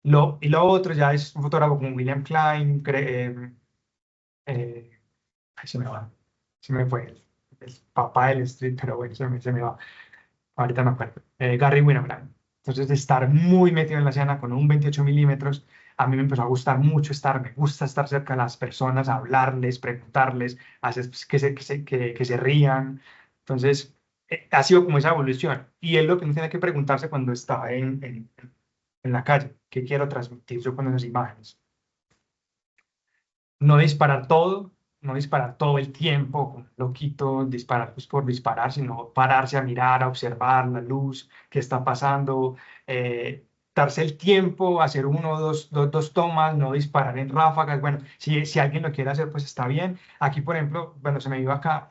Y lo otro ya es un fotógrafo como William Klein, eh, ay, se me fue el papá del street, pero bueno, se me va, ahorita me acuerdo. Gary Winogrand. Entonces, de estar muy metido en la escena con un 28 milímetros, a mí me empezó a gustar mucho me gusta estar cerca de las personas, hablarles, preguntarles, hacer pues, que se rían. Entonces, ha sido como esa evolución. Y es lo que uno tiene que preguntarse cuando está en la calle. ¿Qué quiero transmitir yo con esas imágenes? No disparar todo, no disparar todo el tiempo, como un loquito, disparar pues por disparar, sino pararse a mirar, a observar la luz, qué está pasando, darse el tiempo, hacer uno o dos tomas, no disparar en ráfagas. Bueno, si alguien lo quiere hacer, pues está bien. Aquí, por ejemplo, bueno, se me iba acá.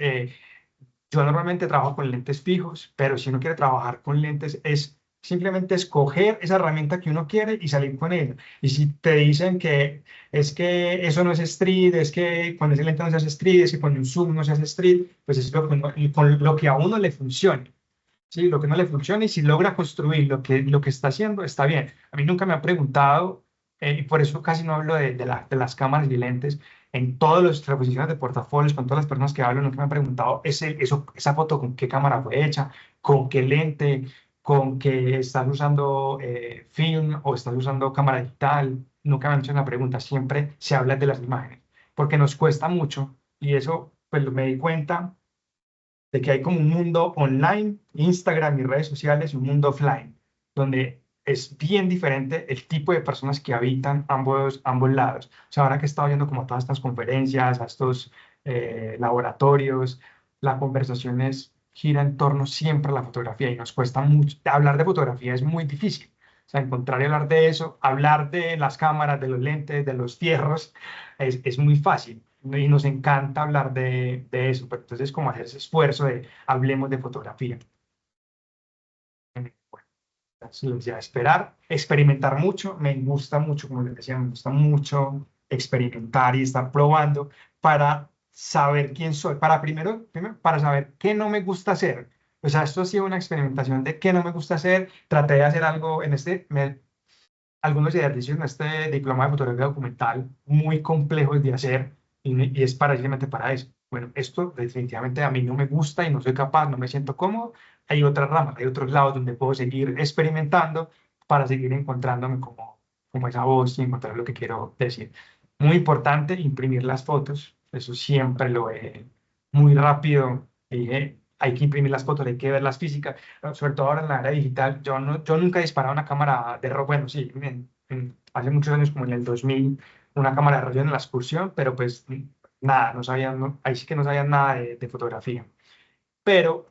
Yo normalmente trabajo con lentes fijos, pero si uno quiere trabajar con lentes es simplemente escoger esa herramienta que uno quiere y salir con ella. Y si te dicen que es que eso no es street, es que con ese lente no se hace street, es que con un zoom no se hace street, pues es lo que y con lo que a uno le funcione. Sí, lo que no le funciona y si logra construir lo que está haciendo, está bien. A mí nunca me han preguntado, y por eso casi no hablo de las cámaras y lentes, en todas las exposiciones de portafolios, con todas las personas que hablo, nunca me han preguntado esa foto con qué cámara fue hecha, con qué lente, con qué estás usando film o estás usando cámara digital. Nunca me han hecho una pregunta, siempre se habla de las imágenes, porque nos cuesta mucho y eso pues me di cuenta de que hay como un mundo online, Instagram y redes sociales, y un mundo offline, donde es bien diferente el tipo de personas que habitan ambos lados. O sea, ahora que he estado viendo como todas estas conferencias, a estos laboratorios, la conversación gira en torno siempre a la fotografía y nos cuesta mucho. Hablar de fotografía es muy difícil. O sea, encontrar y hablar de eso, hablar de las cámaras, de los lentes, de los fierros, es muy fácil y nos encanta hablar de eso, pero entonces como hacer ese esfuerzo de hablemos de fotografía. Bueno, entonces ya esperar, experimentar mucho, me gusta mucho, como les decía, me gusta mucho experimentar y estar probando para saber quién soy, primero para saber qué no me gusta hacer. O sea, esto ha sido una experimentación de qué no me gusta hacer, traté de hacer algo en algunos ejercicios en este diploma de fotografía documental muy complejos de hacer y es precisamente para eso. Bueno, esto definitivamente a mí no me gusta y no soy capaz, no me siento cómodo. Hay otras ramas, hay otros lados donde puedo seguir experimentando para seguir encontrándome como esa voz y encontrar lo que quiero decir. Muy importante imprimir las fotos, eso siempre lo he muy rápido. Dije, hay que imprimir las fotos, hay que ver las físicas, sobre todo ahora en la era digital. Yo nunca he disparado una cámara de rollo, bueno, sí, hace muchos años, como en el 2000, una cámara de rollo en la excursión, pero pues nada, no sabían, ahí sí que no sabían nada de fotografía. Pero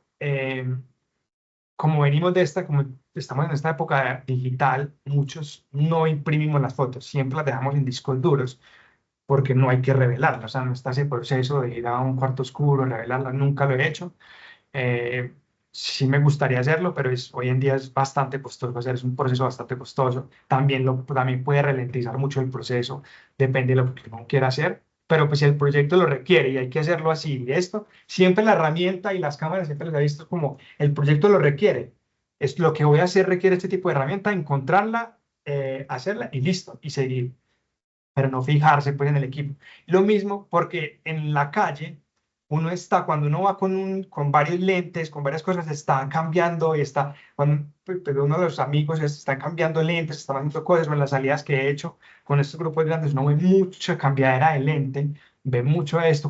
como venimos de como estamos en esta época digital, muchos no imprimimos las fotos, siempre las dejamos en discos duros porque no hay que revelarlas, o sea, no está ese proceso de ir a un cuarto oscuro, revelarlas, nunca lo he hecho. Eh, sí me gustaría hacerlo, pero hoy en día es bastante costoso hacer, es un proceso bastante costoso. También puede ralentizar mucho el proceso, depende de lo que uno quiera hacer, pero pues si el proyecto lo requiere y hay que hacerlo así y esto, siempre la herramienta y las cámaras siempre les he visto como el proyecto lo requiere. Es lo que voy a hacer requiere este tipo de herramienta, encontrarla, hacerla y listo, y seguir, pero no fijarse pues en el equipo. Lo mismo porque en la calle cuando uno va con varios lentes, con varias cosas, está cambiando y pues, uno de los amigos está cambiando lentes, está haciendo cosas, o en las salidas que he hecho con estos grupos grandes, uno ve mucha cambiadera de lente, ve mucho esto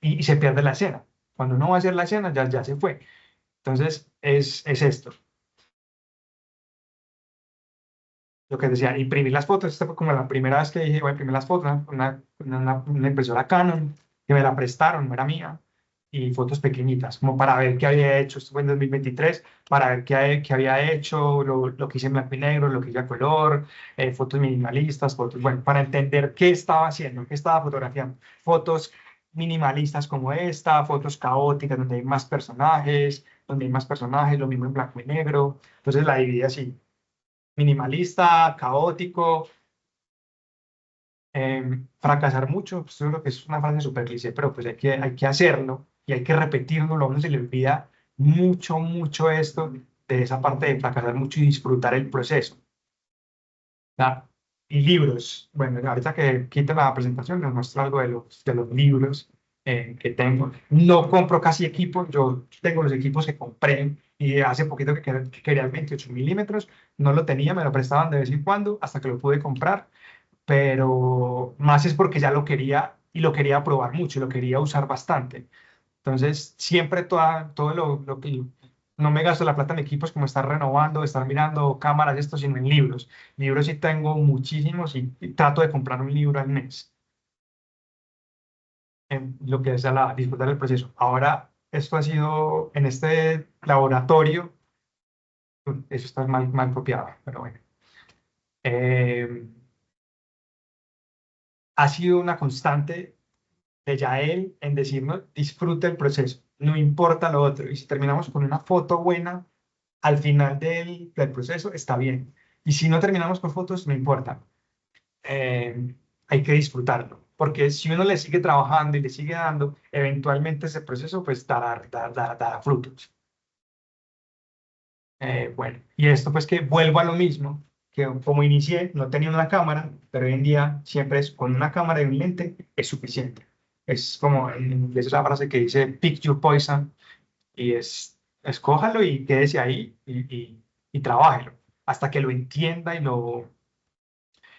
y se pierde la escena. Cuando uno va a hacer la escena, ya se fue. Entonces, es esto. Lo que decía, imprimir las fotos. Esta fue como la primera vez que dije, voy a imprimir las fotos, una impresora Canon, que me la prestaron, no era mía, y fotos pequeñitas, como para ver qué había hecho. Esto fue en 2023, para ver qué había hecho, lo que hice en blanco y negro, lo que hice a color, fotos minimalistas, fotos, bueno, para entender qué estaba haciendo, qué estaba fotografiando. Fotos minimalistas como esta, fotos caóticas donde hay más personajes, lo mismo en blanco y negro. Entonces la dividí así minimalista, caótico, fracasar mucho, pues yo creo que es una frase súper cliché, pero pues hay que hacerlo y hay que repetirlo, a uno se le olvida mucho, mucho esto de esa parte de fracasar mucho y disfrutar el proceso. ¿Ya? Y libros, bueno, ahorita que quita la presentación les muestro algo de los libros que tengo. No compro casi equipo, yo tengo los equipos que compré y hace poquito que quería el 28 milímetros, no lo tenía, me lo prestaban de vez en cuando hasta que lo pude comprar, pero más es porque ya lo quería y lo quería probar mucho, lo quería usar bastante. Entonces, siempre todo no me gasto la plata en equipos como estar renovando, estar mirando cámaras, esto, sino en libros. Libros sí tengo muchísimos y trato de comprar un libro al mes en lo que es a la, disfrutar del proceso. Ahora, esto ha sido en este laboratorio, eso está mal copiado, pero bueno. Eh, ha sido una constante de Yael en decirnos, disfruta el proceso, no importa lo otro. Y si terminamos con una foto buena al final del proceso, está bien. Y si no terminamos con fotos, no importa. Hay que disfrutarlo. Porque si uno le sigue trabajando y le sigue dando, eventualmente ese proceso pues dará frutos. Bueno, y esto pues que vuelvo a lo mismo, que como inicié, no tenía una cámara, pero hoy en día siempre es con una cámara y un lente, es suficiente. Es como en inglés es la frase que dice pick your poison, y es escójalo y quédese ahí y trabájelo hasta que lo entienda y lo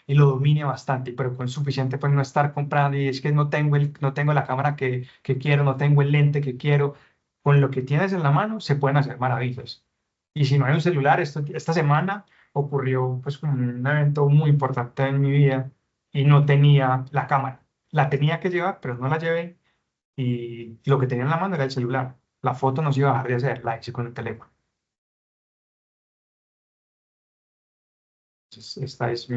domine bastante, pero con suficiente pues no estar comprando y es que no tengo la cámara que quiero, no tengo el lente que quiero. Con lo que tienes en la mano se pueden hacer maravillas. Y si no hay un celular, esta semana ocurrió pues un evento muy importante en mi vida y no tenía la cámara. La tenía que llevar, pero no la llevé y lo que tenía en la mano era el celular. La foto no se iba a dejar de hacer, la hice con el teléfono. Entonces, esta es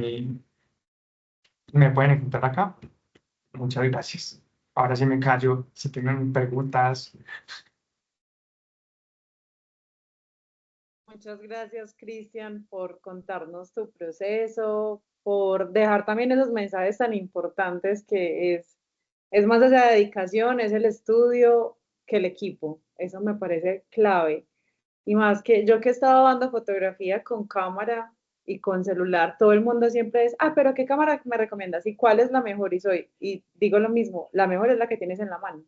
me pueden encontrar acá. Muchas gracias. Ahora sí me callo. Si tienen preguntas. Muchas gracias, Cristian, por contarnos tu proceso, por dejar también esos mensajes tan importantes que es más esa dedicación, es el estudio que el equipo. Eso me parece clave. Y más que yo que he estado dando fotografía con cámara y con celular, todo el mundo siempre es, pero ¿qué cámara me recomiendas? ¿Y cuál es la mejor? Y digo lo mismo, la mejor es la que tienes en la mano,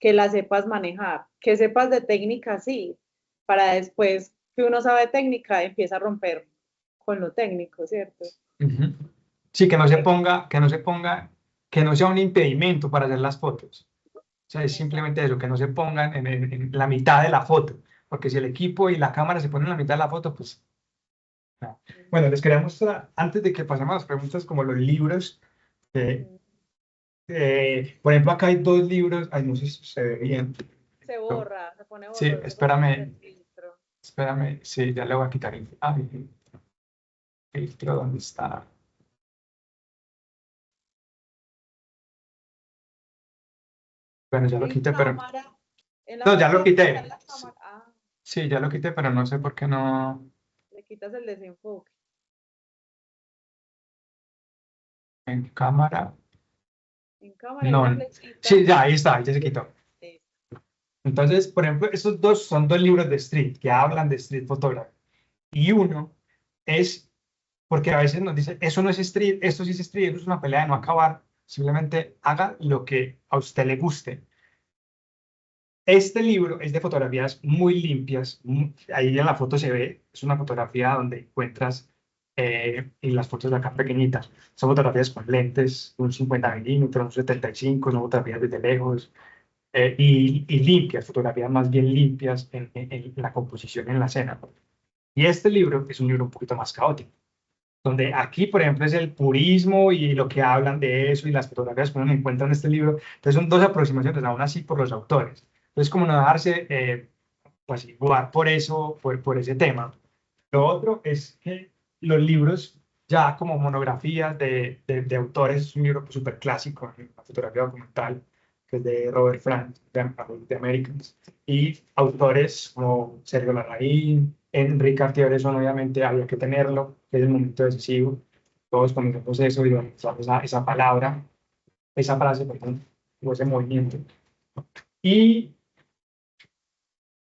que la sepas manejar, que sepas de técnica, sí, para después que uno sabe técnica, empieza a romper con lo técnico, ¿cierto? Ujú. Sí, que no sea un impedimento para hacer las fotos. O sea, es Exacto. simplemente eso, que no se pongan en la mitad de la foto. Porque si el equipo y la cámara se ponen en la mitad de la foto, pues no. Bueno, les quería mostrar, antes de que pasemos a las preguntas, como los libros. eh, Ujú. por ejemplo, acá hay dos libros. Ay, no sé si se ve bien. Se borra, se pone Sí, borroso porque tienes el espérame, filtro. espérame. Sí, ya le voy a quitar el filtro. ¿Dónde está? Bueno, ya lo En quité, pero... cámara, en la No, ya lo foto está quité. la cámara. Sí, ya lo quité, pero no sé por qué no Le quitas el desenfoque. en cámara. En cámara hay una No. Sí, flechita. ya, ahí está, ya se quitó. eh, Entonces, por ejemplo, estos dos son dos libros de street que hablan de street photography. Y uno es, porque a veces nos dicen, eso no es street, esto sí es street, eso es una pelea de no acabar. Simplemente haga lo que a usted le guste. Este libro es de fotografías muy limpias. Ahí en la foto se ve, es una fotografía donde encuentras, y las fotos de acá pequeñitas, son fotografías con lentes, un 50 milímetros, un 75, son fotografías desde lejos, y limpias, fotografías más bien limpias en la composición, en la escena. Y este libro es un libro un poquito más caótico, donde aquí, por ejemplo, es el purismo y lo que hablan de eso y las fotografías que uno encuentra en este libro. Entonces son dos aproximaciones, aún así, por los autores. Entonces, como no dejarse pues, jugar por eso, por ese tema. Lo otro es que los libros, ya como monografías de autores, es un libro súper clásico, la fotografía documental, que es de Robert Frank, de Americans, y autores como Sergio Larraín, Enrique Artiebresson, obviamente había que tenerlo, que es el momento decisivo. Todos conocemos eso y bueno, esa palabra, esa frase, perdón, o ese movimiento. Y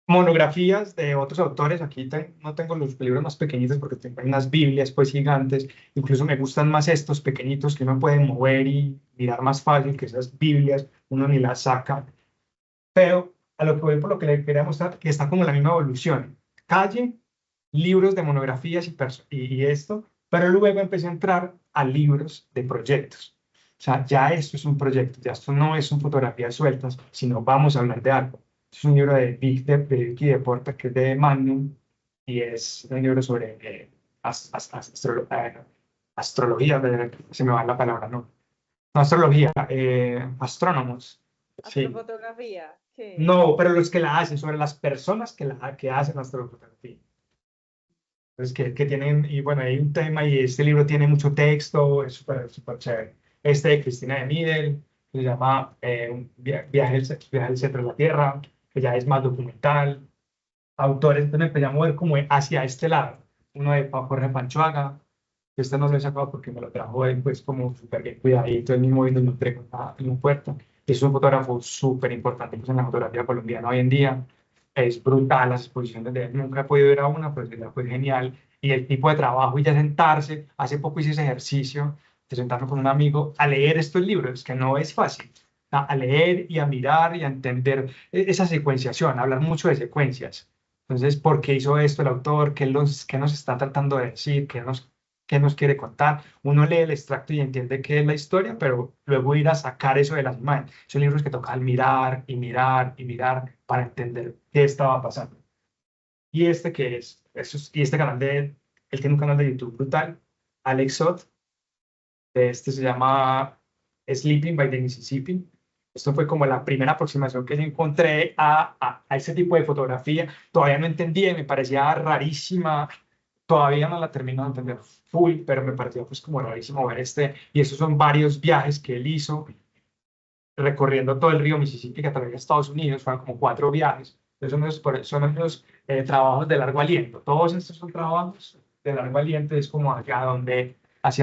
monografías de otros autores. Aquí no tengo los libros más pequeñitos porque tengo unas Biblias pues gigantes. Incluso me gustan más estos pequeñitos que uno puede mover y mirar más fácil que esas Biblias. Uno ni las saca. Pero a lo que voy por lo que le quería mostrar, que está como en la misma evolución. Calle, libros de monografías y esto, pero luego empecé a entrar a libros de proyectos. O sea, ya esto es un proyecto, ya esto no es un fotografías sueltas, sino vamos a hablar de algo. Es un libro de Vicky Deportes, que es de Magnum, y es un libro sobre astrología, se me va la palabra, ¿no? No astrología, astrónomos. Sí. Astrofotografía, ¿qué? No, pero los que la hacen, sobre las personas que hacen astrofotografía. Entonces, que tienen, y bueno, hay un tema y este libro tiene mucho texto, es súper, súper chévere. Este de Cristina de Midel, que se llama Viaje al centro de la Tierra, que ya es más documental. Autores, entonces me empecé a mover como hacia este lado. Uno de Jorge Panchuaga, que este no lo he sacado porque me lo trajo él, pues como súper bien cuidadito, él mismo vino y lo entregó en un puerto. Es un fotógrafo súper importante pues, en la fotografía colombiana hoy en día. Es brutal las exposiciones de él. Nunca he podido ir a una, pero sí, fue genial. Y el tipo de trabajo y ya sentarse, hace poco hice ese ejercicio de sentarme con un amigo a leer estos libros, que no es fácil. A leer y a mirar y a entender esa secuenciación, hablar mucho de secuencias. Entonces, ¿por qué hizo esto el autor? Qué nos está tratando de decir? Qué nos quiere contar? Uno lee el extracto y entiende qué es la historia, pero luego ir a sacar eso de las imágenes. Son libros que toca mirar y mirar y mirar para entender qué estaba pasando. ¿Y este qué es? Y este canal él tiene un canal de YouTube brutal, Alex Sot, este se llama Sleeping by the Mississippi. Esto fue como la primera aproximación que yo encontré a ese tipo de fotografía. Todavía no entendía y me parecía rarísima. Todavía no la termino de entender full, pero me parecía pues como rarísimo ver este. Y esos son varios viajes que él hizo recorriendo todo el río Mississippi que atraviesa Estados Unidos. Fueron como 4 viajes. Entonces son esos trabajos de largo aliento. Todos estos son trabajos de largo aliento. Es como hacia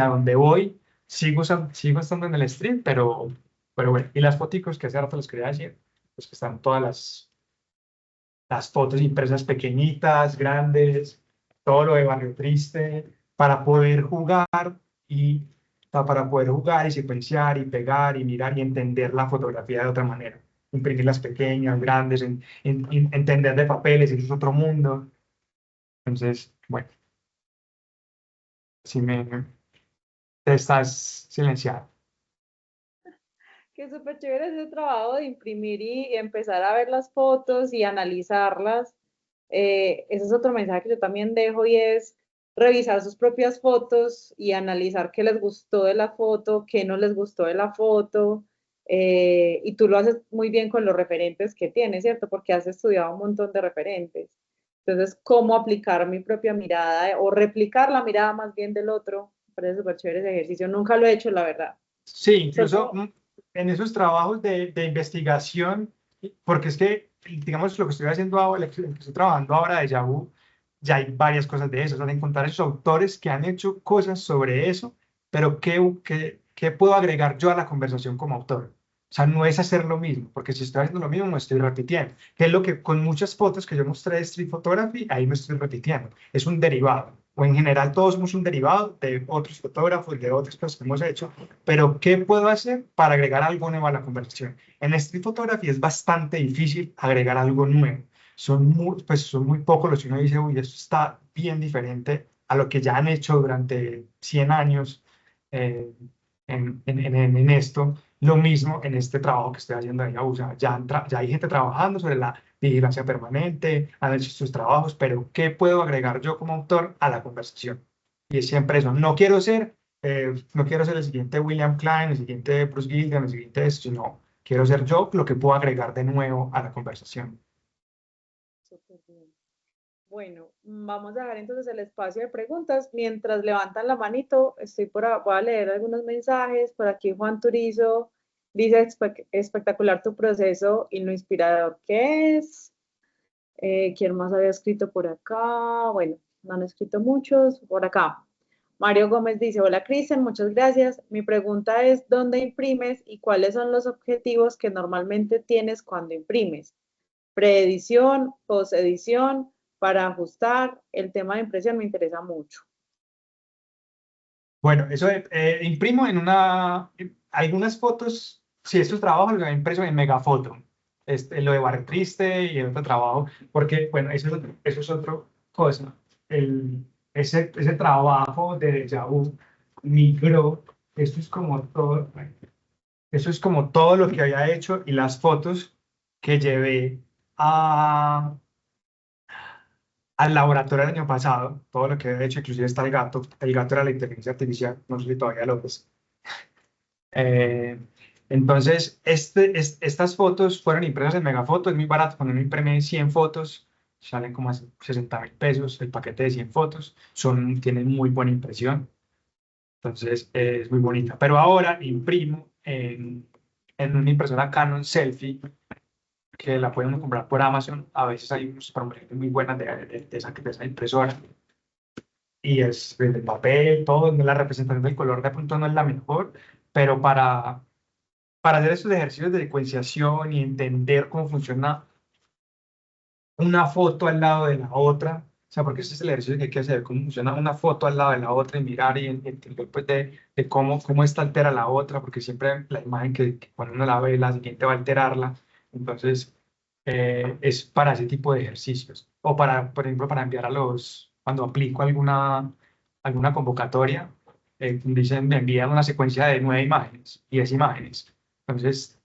donde voy. Sigo estando en el stream, pero bueno. Y las foticos que hace rato les quería decir, pues que están todas las fotos impresas pequeñitas, grandes, todo lo de Barrio Triste, para poder jugar y para poder jugar y secuenciar y pegar y mirar y entender la fotografía de otra manera. Imprimirlas pequeñas, grandes, entender de papeles, eso es otro mundo. Entonces, bueno, si te estás silenciado. Que súper chévere ese trabajo de imprimir y empezar a ver las fotos y analizarlas. Ese es otro mensaje que yo también dejo y es revisar sus propias fotos y analizar qué les gustó de la foto, qué no les gustó de la foto. Y tú lo haces muy bien con los referentes que tienes, ¿cierto? Porque has estudiado un montón de referentes. Entonces, cómo aplicar mi propia mirada o replicar la mirada más bien del otro. Me parece súper chévere ese ejercicio. Nunca lo he hecho, la verdad. Sí, incluso Solo en esos trabajos de investigación, porque es que, digamos, lo que estoy haciendo ahora, el que estoy trabajando ahora de Yahoo, ya hay varias cosas de eso, o sea, de encontrar esos autores que han hecho cosas sobre eso, pero ¿qué puedo agregar yo a la conversación como autor? O sea, no es hacer lo mismo, porque si estoy haciendo lo mismo, me estoy repitiendo. Que es lo que con muchas fotos que yo mostré de Street Photography, ahí me estoy repitiendo. Es un derivado. O en general todos somos un derivado de otros fotógrafos, de otras cosas que hemos hecho, pero ¿qué puedo hacer para agregar algo nuevo a la conversación? En Street Photography es bastante difícil agregar algo nuevo. Son muy pocos los que uno dice, uy, esto está bien diferente a lo que ya han hecho durante 100 años eh, en esto. Lo mismo en este trabajo que estoy haciendo en o sea, ya hay gente trabajando sobre la vigilancia permanente, han hecho sus trabajos, pero ¿qué puedo agregar yo como autor a la conversación? Y es siempre eso. No quiero ser el siguiente William Klein, el siguiente Bruce Gilligan, el siguiente esto, sino quiero ser yo lo que puedo agregar de nuevo a la conversación. súper bien. Bueno, vamos a dejar entonces el espacio de preguntas. Mientras levantan la manito, voy a leer algunos mensajes. Por aquí Juan Turizo dice espectacular tu proceso y lo inspirador que es. ¿Quién más había escrito por acá? Bueno, no han escrito muchos. Por acá. Mario Gómez dice, hola Cristian, muchas gracias. Mi pregunta es, ¿dónde imprimes y cuáles son los objetivos que normalmente tienes cuando imprimes? Preedición, posedición, para ajustar. El tema de impresión me interesa mucho. Bueno, eso imprimo algunas fotos, si estos trabajos los he impreso en Megafoto, lo de Barrio Triste y el otro trabajo, porque, bueno, eso es otra cosa. Ese trabajo de Yahoo migró, esto es como todo, eso es como todo lo que había hecho y las fotos que llevé. a, al laboratorio el año pasado, todo lo que he hecho, inclusive está el gato era la inteligencia artificial, no sé si todavía lo ves. Eh, entonces, estas fotos fueron impresas en Megafoto, es muy barato, cuando uno imprime 100 fotos, salen como a 60.000 pesos el paquete de 100 fotos, tienen muy buena impresión, entonces es muy bonita. Pero ahora imprimo en una impresora Canon Selfie, que la pueden comprar por Amazon, a veces hay unas promociones muy buenas de esa impresora, y es de papel, todo, la representación del color de pronto no es la mejor, pero para hacer estos ejercicios de secuenciación y entender cómo funciona una foto al lado de la otra, o sea, porque este es el ejercicio que hay que hacer, cómo funciona una foto al lado de la otra y mirar y entender pues, de cómo esta altera la otra, porque siempre la imagen que cuando uno la ve, la siguiente va a alterarla. Entonces, es para ese tipo de ejercicios. O para, por ejemplo, para enviar cuando aplico alguna convocatoria, dicen, me envían una secuencia de 9 imágenes, 10 imágenes. Entonces,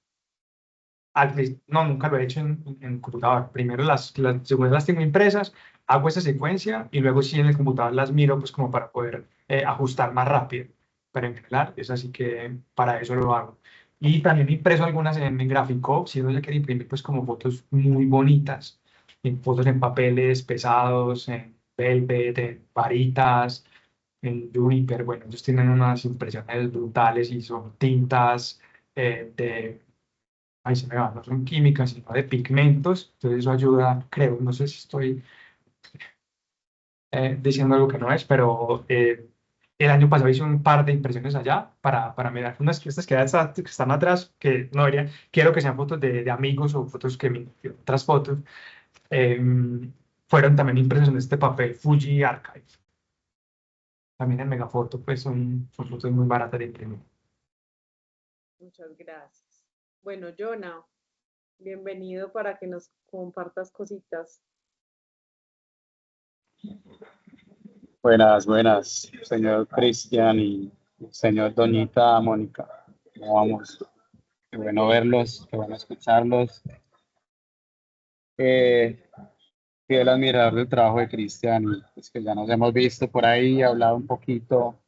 no, nunca lo he hecho en computador. Primero según las tengo impresas, hago esa secuencia y luego sí en el computador las miro pues como para poder ajustar más rápido. Pero en general es así que para eso lo hago. Y también he impreso algunas en Graphic si uno ya quiere imprimir pues como fotos muy bonitas, en fotos en papeles pesados, en Velvet, en varitas, en Juniper. Bueno, ellos tienen unas impresiones brutales y son tintas de ahí se me va, no son químicas, sino de pigmentos, entonces eso ayuda, creo, no sé si estoy diciendo algo que no es, pero el año pasado hice un par de impresiones allá para mirar unas que están atrás, que no deberían, quiero que sean fotos de amigos o fotos otras fotos, eh, fueron también impresas en este papel Fuji Archive, también en Megafoto, pues son fotos muy baratas de imprimir. Muchas gracias. Bueno, Jonah, bienvenido para que nos compartas cositas. Buenas, buenas, señor Cristian y señor Doñita Mónica. ¿Cómo vamos? Qué bueno verlos, qué bueno escucharlos. Eh, Fiel admirador del trabajo de Cristian y pues que ya nos hemos visto por ahí, hablado un poquito.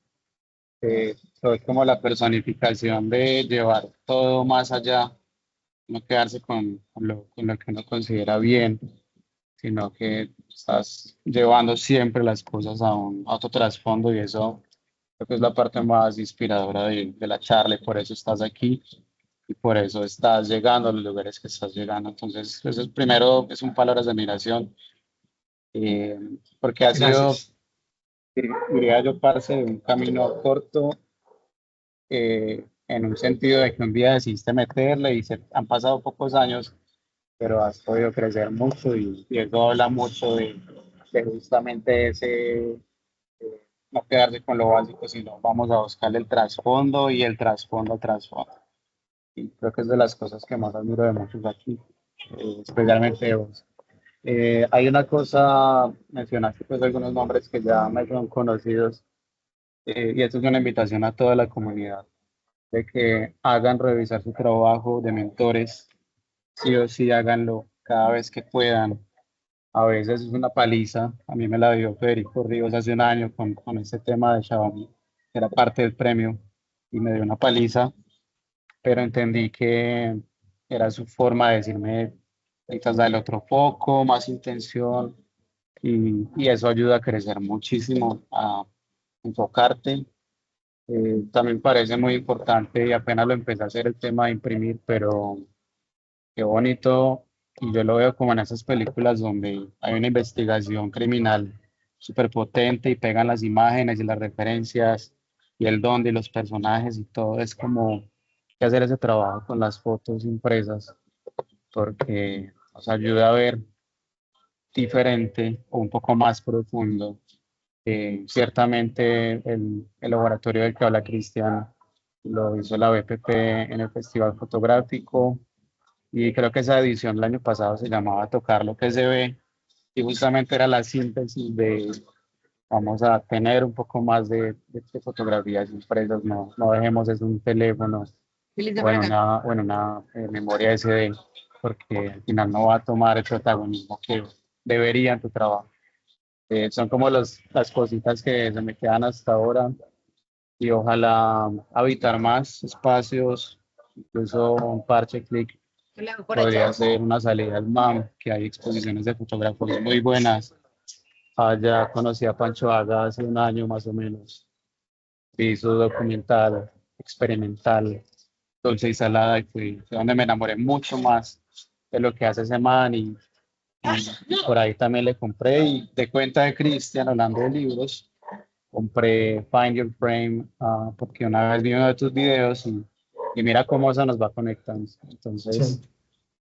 Soy como la personificación de llevar todo más allá, no quedarse con lo que uno considera bien, sino que estás llevando siempre las cosas a otro trasfondo y eso creo que es la parte más inspiradora de la charla y por eso estás aquí y por eso estás llegando a los lugares que estás llegando. Entonces, eso es primero, es un palabras de admiración, eh, porque ha sido, Gracias. diría yo, parce, de un camino corto, en un sentido de que un día decidiste meterle y han pasado pocos años, pero has podido crecer mucho y eso habla mucho de justamente ese no quedarse con lo básico, sino vamos a buscarle el trasfondo y el trasfondo al trasfondo. Y creo que es de las cosas que más admiro de muchos aquí, especialmente de vos. Hay una cosa, mencionaste pues algunos nombres que ya me son conocidos, y esto es una invitación a toda la comunidad, de que hagan revisar su trabajo de mentores, sí o sí háganlo cada vez que puedan. A veces es una paliza. A mí me la dio Federico Ríos hace un año con este tema de Xiaomi, que era parte del premio, y me dio una paliza, pero entendí que era su forma de decirme, necesitas darle otro foco, más intención, y eso ayuda a crecer muchísimo, a enfocarte. También parece muy importante, y apenas lo empecé a hacer el tema de imprimir, pero qué bonito, y yo lo veo como en esas películas donde hay una investigación criminal súper potente y pegan las imágenes y las referencias y el dónde y los personajes y todo. Es como que hacer ese trabajo con las fotos impresas porque nos ayuda a ver diferente o un poco más profundo. Ciertamente el laboratorio del que habla Cristian lo hizo la BPP en el Festival Fotográfico y creo que esa edición el año pasado se llamaba Tocar lo que se ve y justamente era la síntesis de vamos a tener un poco más de fotografías impresas, no dejemos eso en un teléfono o en una memoria SD, porque al final no va a tomar el protagonismo que debería en tu trabajo. Son como las cositas que se me quedan hasta ahora y ojalá habitar más espacios, incluso un parche clic podría ser una salida al MAM, que hay exposiciones de fotógrafos muy buenas. Allá conocí a Pancho Haga hace un año más o menos. Vi su documental experimental, Dulce y Salada, y fue donde me enamoré mucho más de lo que hace ese man. Y por ahí también le compré. Y de cuenta de Cristian, hablando de libros, compré Find Your Frame, porque una vez vi uno de tus videos y mira cómo eso nos va conectando. Entonces, Sí,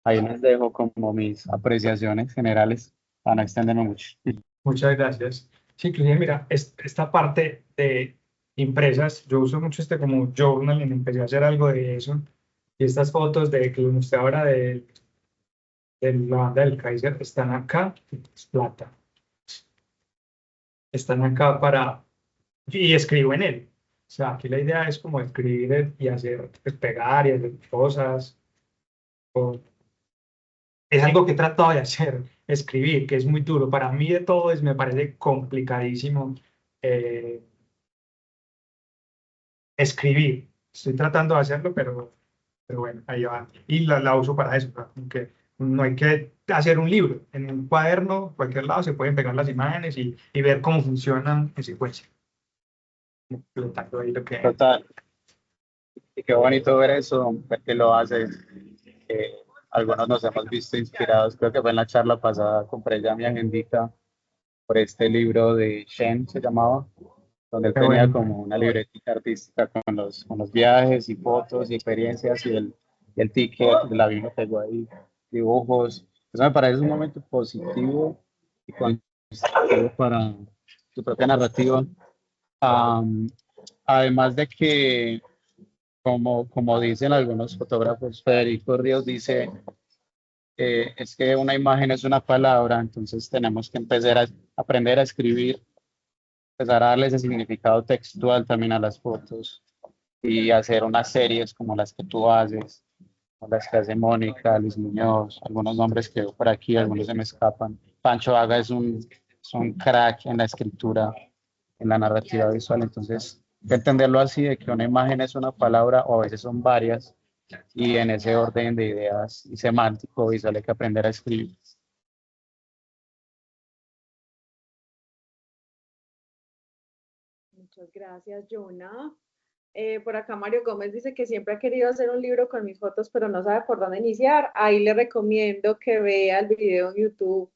ahí les dejo como mis apreciaciones generales para no extenderme mucho. muchas gracias. Sí, inclusive, mira, esta parte de impresas, yo uso mucho este como journaling, empecé a hacer algo de eso. Y estas fotos de que les mostré ahora de la banda del Kaiser están acá, es plata, están acá y escribo en él. O sea, aquí la idea es como escribir y hacer, pues, pegar y hacer cosas. o- es algo que he tratado de hacer, escribir, que es muy duro. Para mí de todo me parece complicadísimo eh, escribir. Estoy tratando de hacerlo, pero bueno, ahí va. Y la uso para eso, ¿no? Aunque no hay que hacer un libro. En un cuaderno, cualquier lado, se pueden pegar las imágenes y ver cómo funcionan en secuencia. Completando ahí lo que... Total, y qué bonito ver eso, ver que lo haces. Eh, Algunos nos hemos visto inspirados, creo que fue en la charla pasada, compré ya mi agendita por este libro de Shen, se llamaba, donde él Qué tenía bueno. como una libretica artística con los viajes y fotos y experiencias y el ticket del avión lo pegó ahí, dibujos. Eso me parece un momento positivo y constructivo para tu propia narrativa. Am, Además de que, como dicen algunos fotógrafos, Federico Ríos dice, es que una imagen es una palabra, entonces tenemos que empezar a aprender a escribir, empezar a darle ese significado textual también a las fotos y hacer unas series como las que tú haces, como las que hace Mónica, Luis Muñoz, algunos nombres que veo por aquí, algunos se me escapan. Pancho Haga es un crack en la escritura, en la narrativa visual, entonces hay que entenderlo así, de que una imagen es una palabra o a veces son varias, y en ese orden de ideas y semántico visual hay que aprender a escribir. Muchas gracias, Jonah. Por acá Mario Gómez dice que siempre ha querido hacer un libro con mis fotos, pero no sabe por dónde iniciar. Ahí le recomiendo que vea el video en YouTube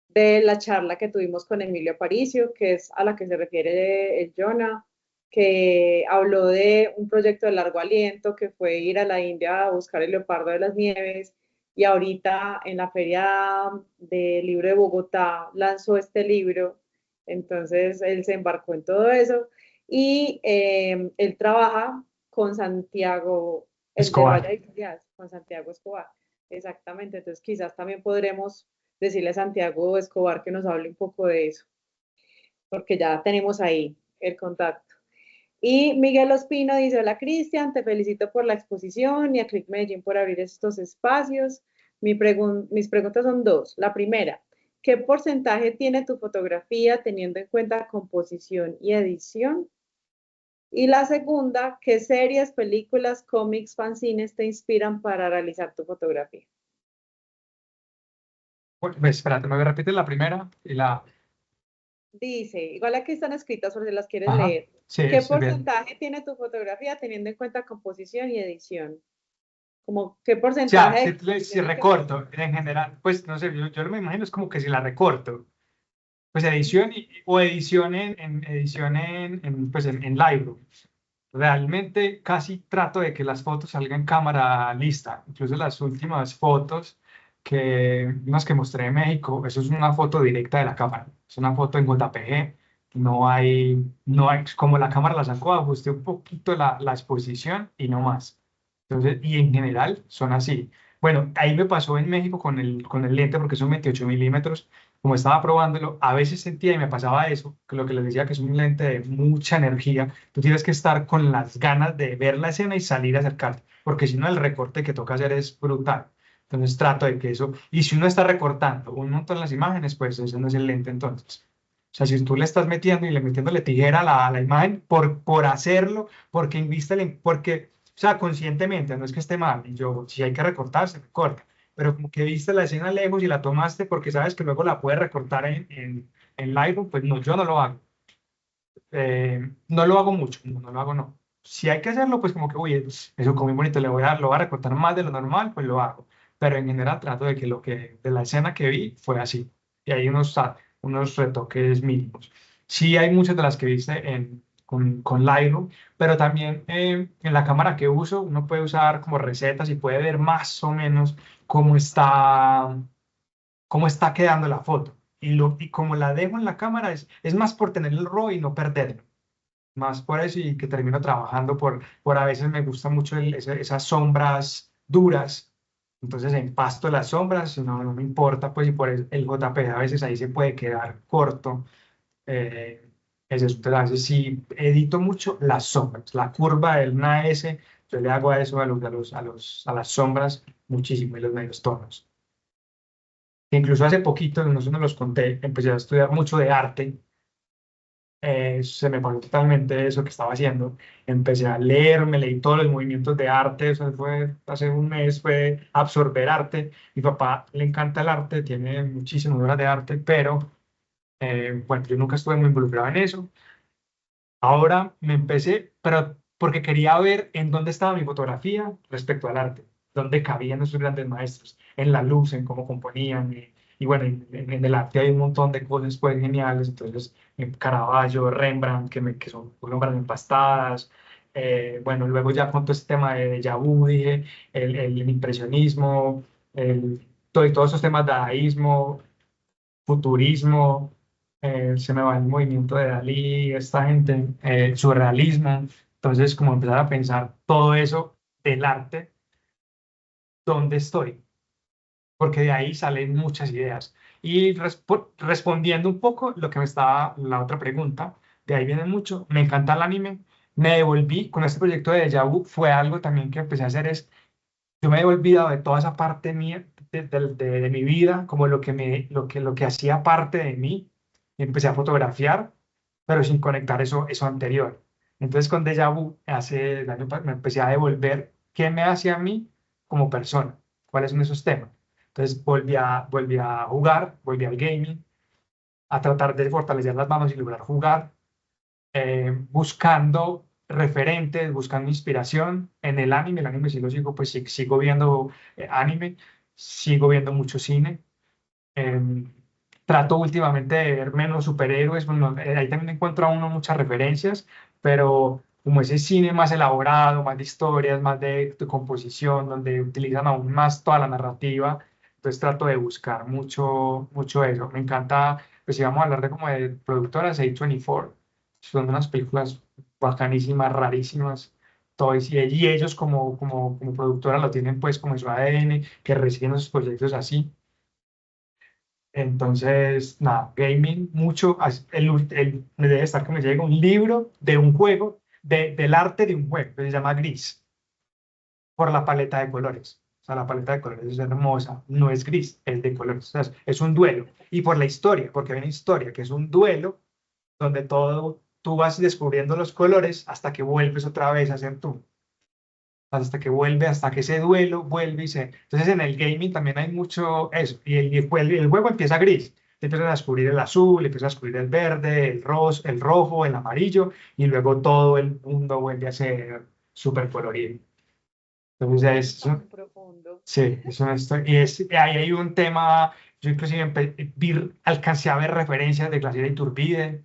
de la charla que tuvimos con Emilio Aparicio, que es a la que se refiere el Jonah, que habló de un proyecto de largo aliento que fue ir a la India a buscar el leopardo de las nieves y ahorita en la Feria del Libro de Bogotá lanzó este libro, entonces él se embarcó en todo eso y él trabaja con Santiago, el de Raya Escobar. Editorial, con Santiago Escobar, exactamente, entonces quizás también podremos decirle a Santiago Escobar que nos hable un poco de eso, porque ya tenemos ahí el contacto. Y Miguel Ospino dice, hola Cristian, te felicito por la exposición y a Click Medellín por abrir estos espacios. Mis preguntas son dos. La primera, ¿qué porcentaje tiene tu fotografía teniendo en cuenta composición y edición? Y la segunda, ¿qué series, películas, cómics, fanzines te inspiran para realizar tu fotografía? Bueno, pues, espérate, me repites la primera y la... Dice, igual aquí están escritas por si las quieres Ajá, leer. sí, ¿Qué estoy bien. porcentaje tiene tu fotografía teniendo en cuenta composición y edición? Como, ¿qué O sea, porcentaje de si composición y qué recorto, en general, pues no sé, yo me imagino es como que si la recorto, pues edición o edición edición pues en Lightroom. Realmente casi trato de que las fotos salgan en cámara lista. Incluso las últimas fotos unas que mostré en México, eso es una foto directa de la cámara. Es una foto en JPG. No hay, como la cámara la sacó, ajusté un poquito la exposición y no más. Entonces, y en general son así. Bueno, ahí me pasó en México con el lente, porque son 28 milímetros. Como estaba probándolo, a veces sentía y me pasaba eso, que lo que les decía que es un lente de mucha energía. Tú tienes que estar con las ganas de ver la escena y salir a acercarte, porque si no, el recorte que toca hacer es brutal. Entonces trato de que eso, y si uno está recortando un montón las imágenes, pues ese no es el lente entonces. O sea, si tú le estás metiendo y le metiéndole tijera a la imagen por hacerlo, porque porque, o sea, conscientemente, no es que esté mal, y yo, si hay que recortar, se recorta, pero como que viste la escena lejos y la tomaste porque sabes que luego la puedes recortar en Lightroom, pues no, yo no lo hago. No lo hago mucho, no lo hago, no. Si hay que hacerlo, pues como que, uy, eso como muy bonito, lo voy a recortar más de lo normal, pues lo hago. Pero en general trato de que de la escena que vi fue así. Y hay unos retoques mínimos. Sí hay muchas de las que viste con Lightroom, pero también en la cámara que uso, uno puede usar como recetas y puede ver más o menos cómo está, cómo está quedando la foto. Y como la dejo en la cámara, es más por tener el RAW y no perderlo. Más por eso y que termino trabajando por a veces me gusta mucho esas sombras duras. Entonces empasto las sombras, no me importa, pues y por el JPG a veces ahí se puede quedar corto. Eh, es eso. Entonces a veces sí edito mucho las sombras, la curva del NAS, yo le hago a eso a las sombras muchísimo y los medios tonos. Incluso hace poquito, no sé, no los conté, empecé a estudiar mucho de arte. Se me pasó totalmente eso que estaba haciendo. Empecé a leer, me leí todos los movimientos de arte, eso fue hace un mes, fue absorber arte. Mi papá le encanta el arte, tiene muchísimas obras de arte, pero bueno, yo nunca estuve muy involucrado en eso. Ahora me empecé, pero porque quería ver en dónde estaba mi fotografía respecto al arte, dónde cabían esos grandes maestros, en la luz, en cómo componían. Y bueno, en el arte hay un montón de cosas pues geniales, entonces Caravaggio, Rembrandt, que son obras empastadas. Bueno, luego ya con todo este tema de déjà vu, dije, el impresionismo, todos esos temas de dadaísmo, futurismo, se me va el movimiento de Dalí, esta gente, surrealismo. Entonces, como empezar a pensar todo eso del arte, ¿dónde estoy? Porque de ahí salen muchas ideas. Y respondiendo un poco lo que me estaba, la otra pregunta, de ahí viene mucho, me encanta el anime, me devolví con este proyecto de Déjà Vu, fue algo también que empecé a hacer es yo me he olvidado de toda esa parte mía, de mi vida, como lo que hacía parte de mí, y empecé a fotografiar, pero sin conectar eso anterior. Entonces con Deja Vu, hace el año me empecé a devolver qué me hacía a mí como persona, cuáles son esos temas. Entonces volví a jugar, volví al gaming, a tratar de fortalecer las manos y lograr jugar, buscando referentes, buscando inspiración en el anime. El anime sí lo sigo, pues sigo viendo anime, sigo viendo mucho cine. eh, Trato últimamente de ver menos superhéroes. Bueno, ahí también encuentro a uno muchas referencias, pero como ese cine más elaborado, más de historias, más de composición, donde utilizan aún más toda la narrativa, entonces trato de buscar mucho eso. Me encanta, pues si vamos a hablar de como de productoras, A24, son unas películas bacanísimas, rarísimas. Todo, y ellos como productora lo tienen pues como en su ADN, que reciben esos proyectos así. Entonces, nada, gaming, mucho. Me debe estar que me llega un libro de un juego, del arte de un juego, que se llama Gris, por la paleta de colores. O sea, la paleta de colores es hermosa, no es gris, es de colores. O sea, es un duelo. Y por la historia, porque hay una historia que es un duelo donde tú vas descubriendo los colores hasta que vuelves otra vez a ser tú. Hasta que vuelve, hasta que ese duelo vuelve y se... Entonces en el gaming también hay mucho eso. Y el juego empieza gris. Te empiezas a descubrir el azul, empiezas a descubrir el verde, el rojo, el amarillo, y luego todo el mundo vuelve a ser súper colorido. Entonces, Tan profundo. sí, y ahí hay un tema, yo inclusive alcancé a ver referencias de Glacier Iturbide,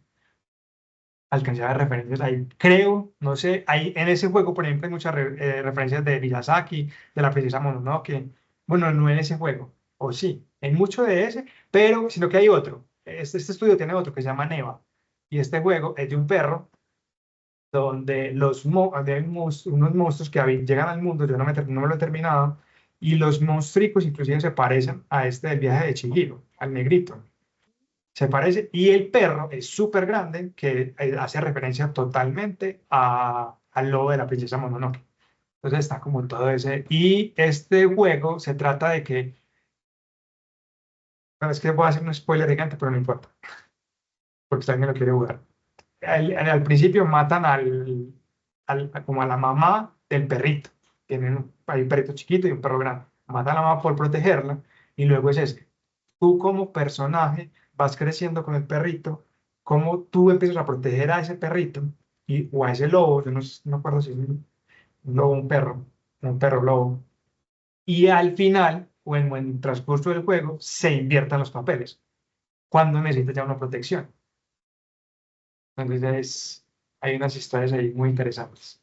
alcancé a ver referencias ahí, creo, no sé, ahí en ese juego, por ejemplo, hay muchas referencias de Miyazaki, de la princesa Mononoke, bueno, no en ese juego, o sí, hay mucho de ese, pero sino que hay otro, este estudio tiene otro que se llama Neva, y este juego es de un perro, donde hay unos monstruos que llegan al mundo, yo no me lo he terminado, y los monstruos inclusive se parecen a este del viaje de Chihiro, al negrito. Se parece, y el perro es súper grande, que hace referencia totalmente al lobo de la princesa Mononoke. Entonces está como todo ese. Y este juego se trata de que, bueno, es que voy a hacer un spoiler gigante, pero no importa, porque si alguien lo quiere jugar. Al principio matan como a la mamá del perrito. Hay un perrito chiquito y un perro grande. Matan a la mamá por protegerla. Y luego es ese. Tú como personaje vas creciendo con el perrito, cómo tú empiezas a proteger a ese perrito o a ese lobo. Yo no me acuerdo si es un lobo o un perro lobo. Y al final, o en el transcurso del juego, se inviertan los papeles. Cuando necesitas ya una protección. Entonces, hay unas historias ahí muy interesantes.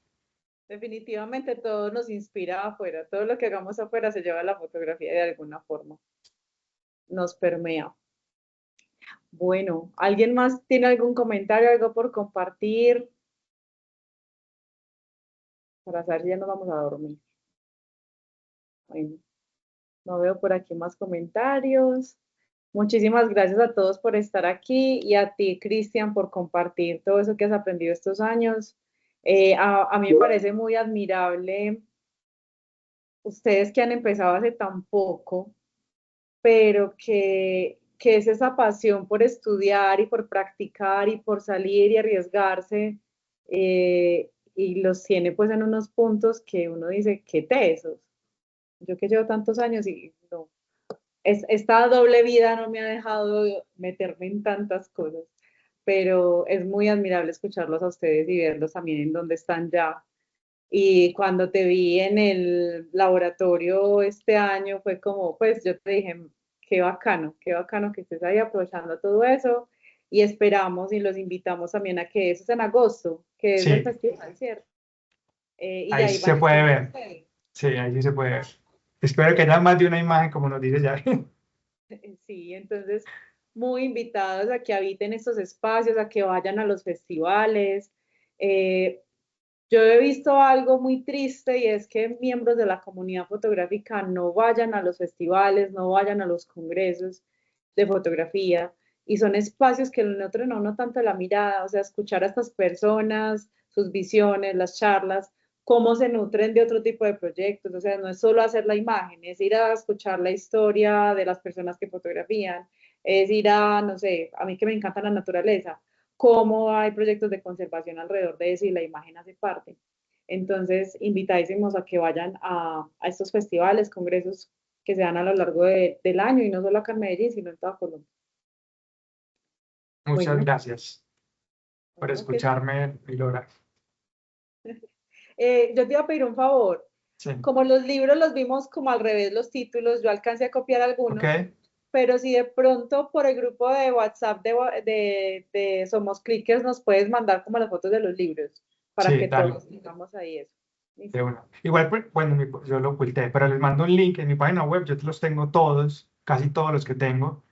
Definitivamente todo nos inspira afuera, todo lo que hagamos afuera se lleva a la fotografía de alguna forma, nos permea. Bueno, ¿alguien más tiene algún comentario, algo por compartir? Para saber si ya nos vamos a dormir. Bueno, no veo por aquí más comentarios. Muchísimas gracias a todos por estar aquí y a ti, Cristian, por compartir todo eso que has aprendido estos años. A mí me parece muy admirable ustedes que han empezado hace tan poco, pero que es esa pasión por estudiar y por practicar y por salir y arriesgarse, y los tiene pues en unos puntos que uno dice, qué tesos. Yo que llevo tantos años y no, esta doble vida no me ha dejado meterme en tantas cosas, pero es muy admirable escucharlos a ustedes y verlos también en donde están ya. Y cuando te vi en el laboratorio este año, fue como, pues yo te dije, qué bacano que estés ahí aprovechando todo eso. Y esperamos y los invitamos también a que eso es en agosto, que es el Sí, festival, ¿cierto? Y ahí ahí sí van se a puede estar ver. ustedes. Sí, ahí sí se puede ver. Espero que haya más de una imagen, como nos dice ya. Sí, entonces, muy invitados a que habiten estos espacios, a que vayan a los festivales. Eh, Yo he visto algo muy triste y es que miembros de la comunidad fotográfica no vayan a los festivales, no vayan a los congresos de fotografía y son espacios que nosotros no tanto la mirada, o sea, escuchar a estas personas, sus visiones, las charlas, cómo se nutren de otro tipo de proyectos, o sea, no es solo hacer la imagen, es ir a escuchar la historia de las personas que fotografían, es ir a, no sé, a mí que me encanta la naturaleza, cómo hay proyectos de conservación alrededor de eso y la imagen hace parte. Entonces, invitadísimos a que vayan a estos festivales, congresos que se dan a lo largo del año y no solo acá en Medellín, sino en toda Colombia. Muchas Bueno, gracias por no, que sí. escucharme, Milora. Yo te iba a pedir un favor. Sí, Como los libros los vimos como al revés los títulos, yo alcancé a copiar ok. algunos, pero si de pronto por el grupo de WhatsApp de Somos Clickers nos puedes mandar como las fotos de los libros para Sí, que dale, todos tengamos ahí eso. de ¿Listo? una. Igual, pues, bueno, yo lo oculté, pero les mando un link en mi página web. Yo los tengo todos, casi todos los que tengo.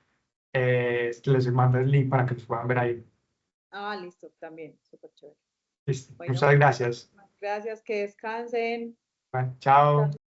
Les mando el link para que los puedan ver ahí. Ah, listo, también, súper chévere. Listo. Bueno, Muchas gracias. gracias, que descansen. Bueno, chao. Chao.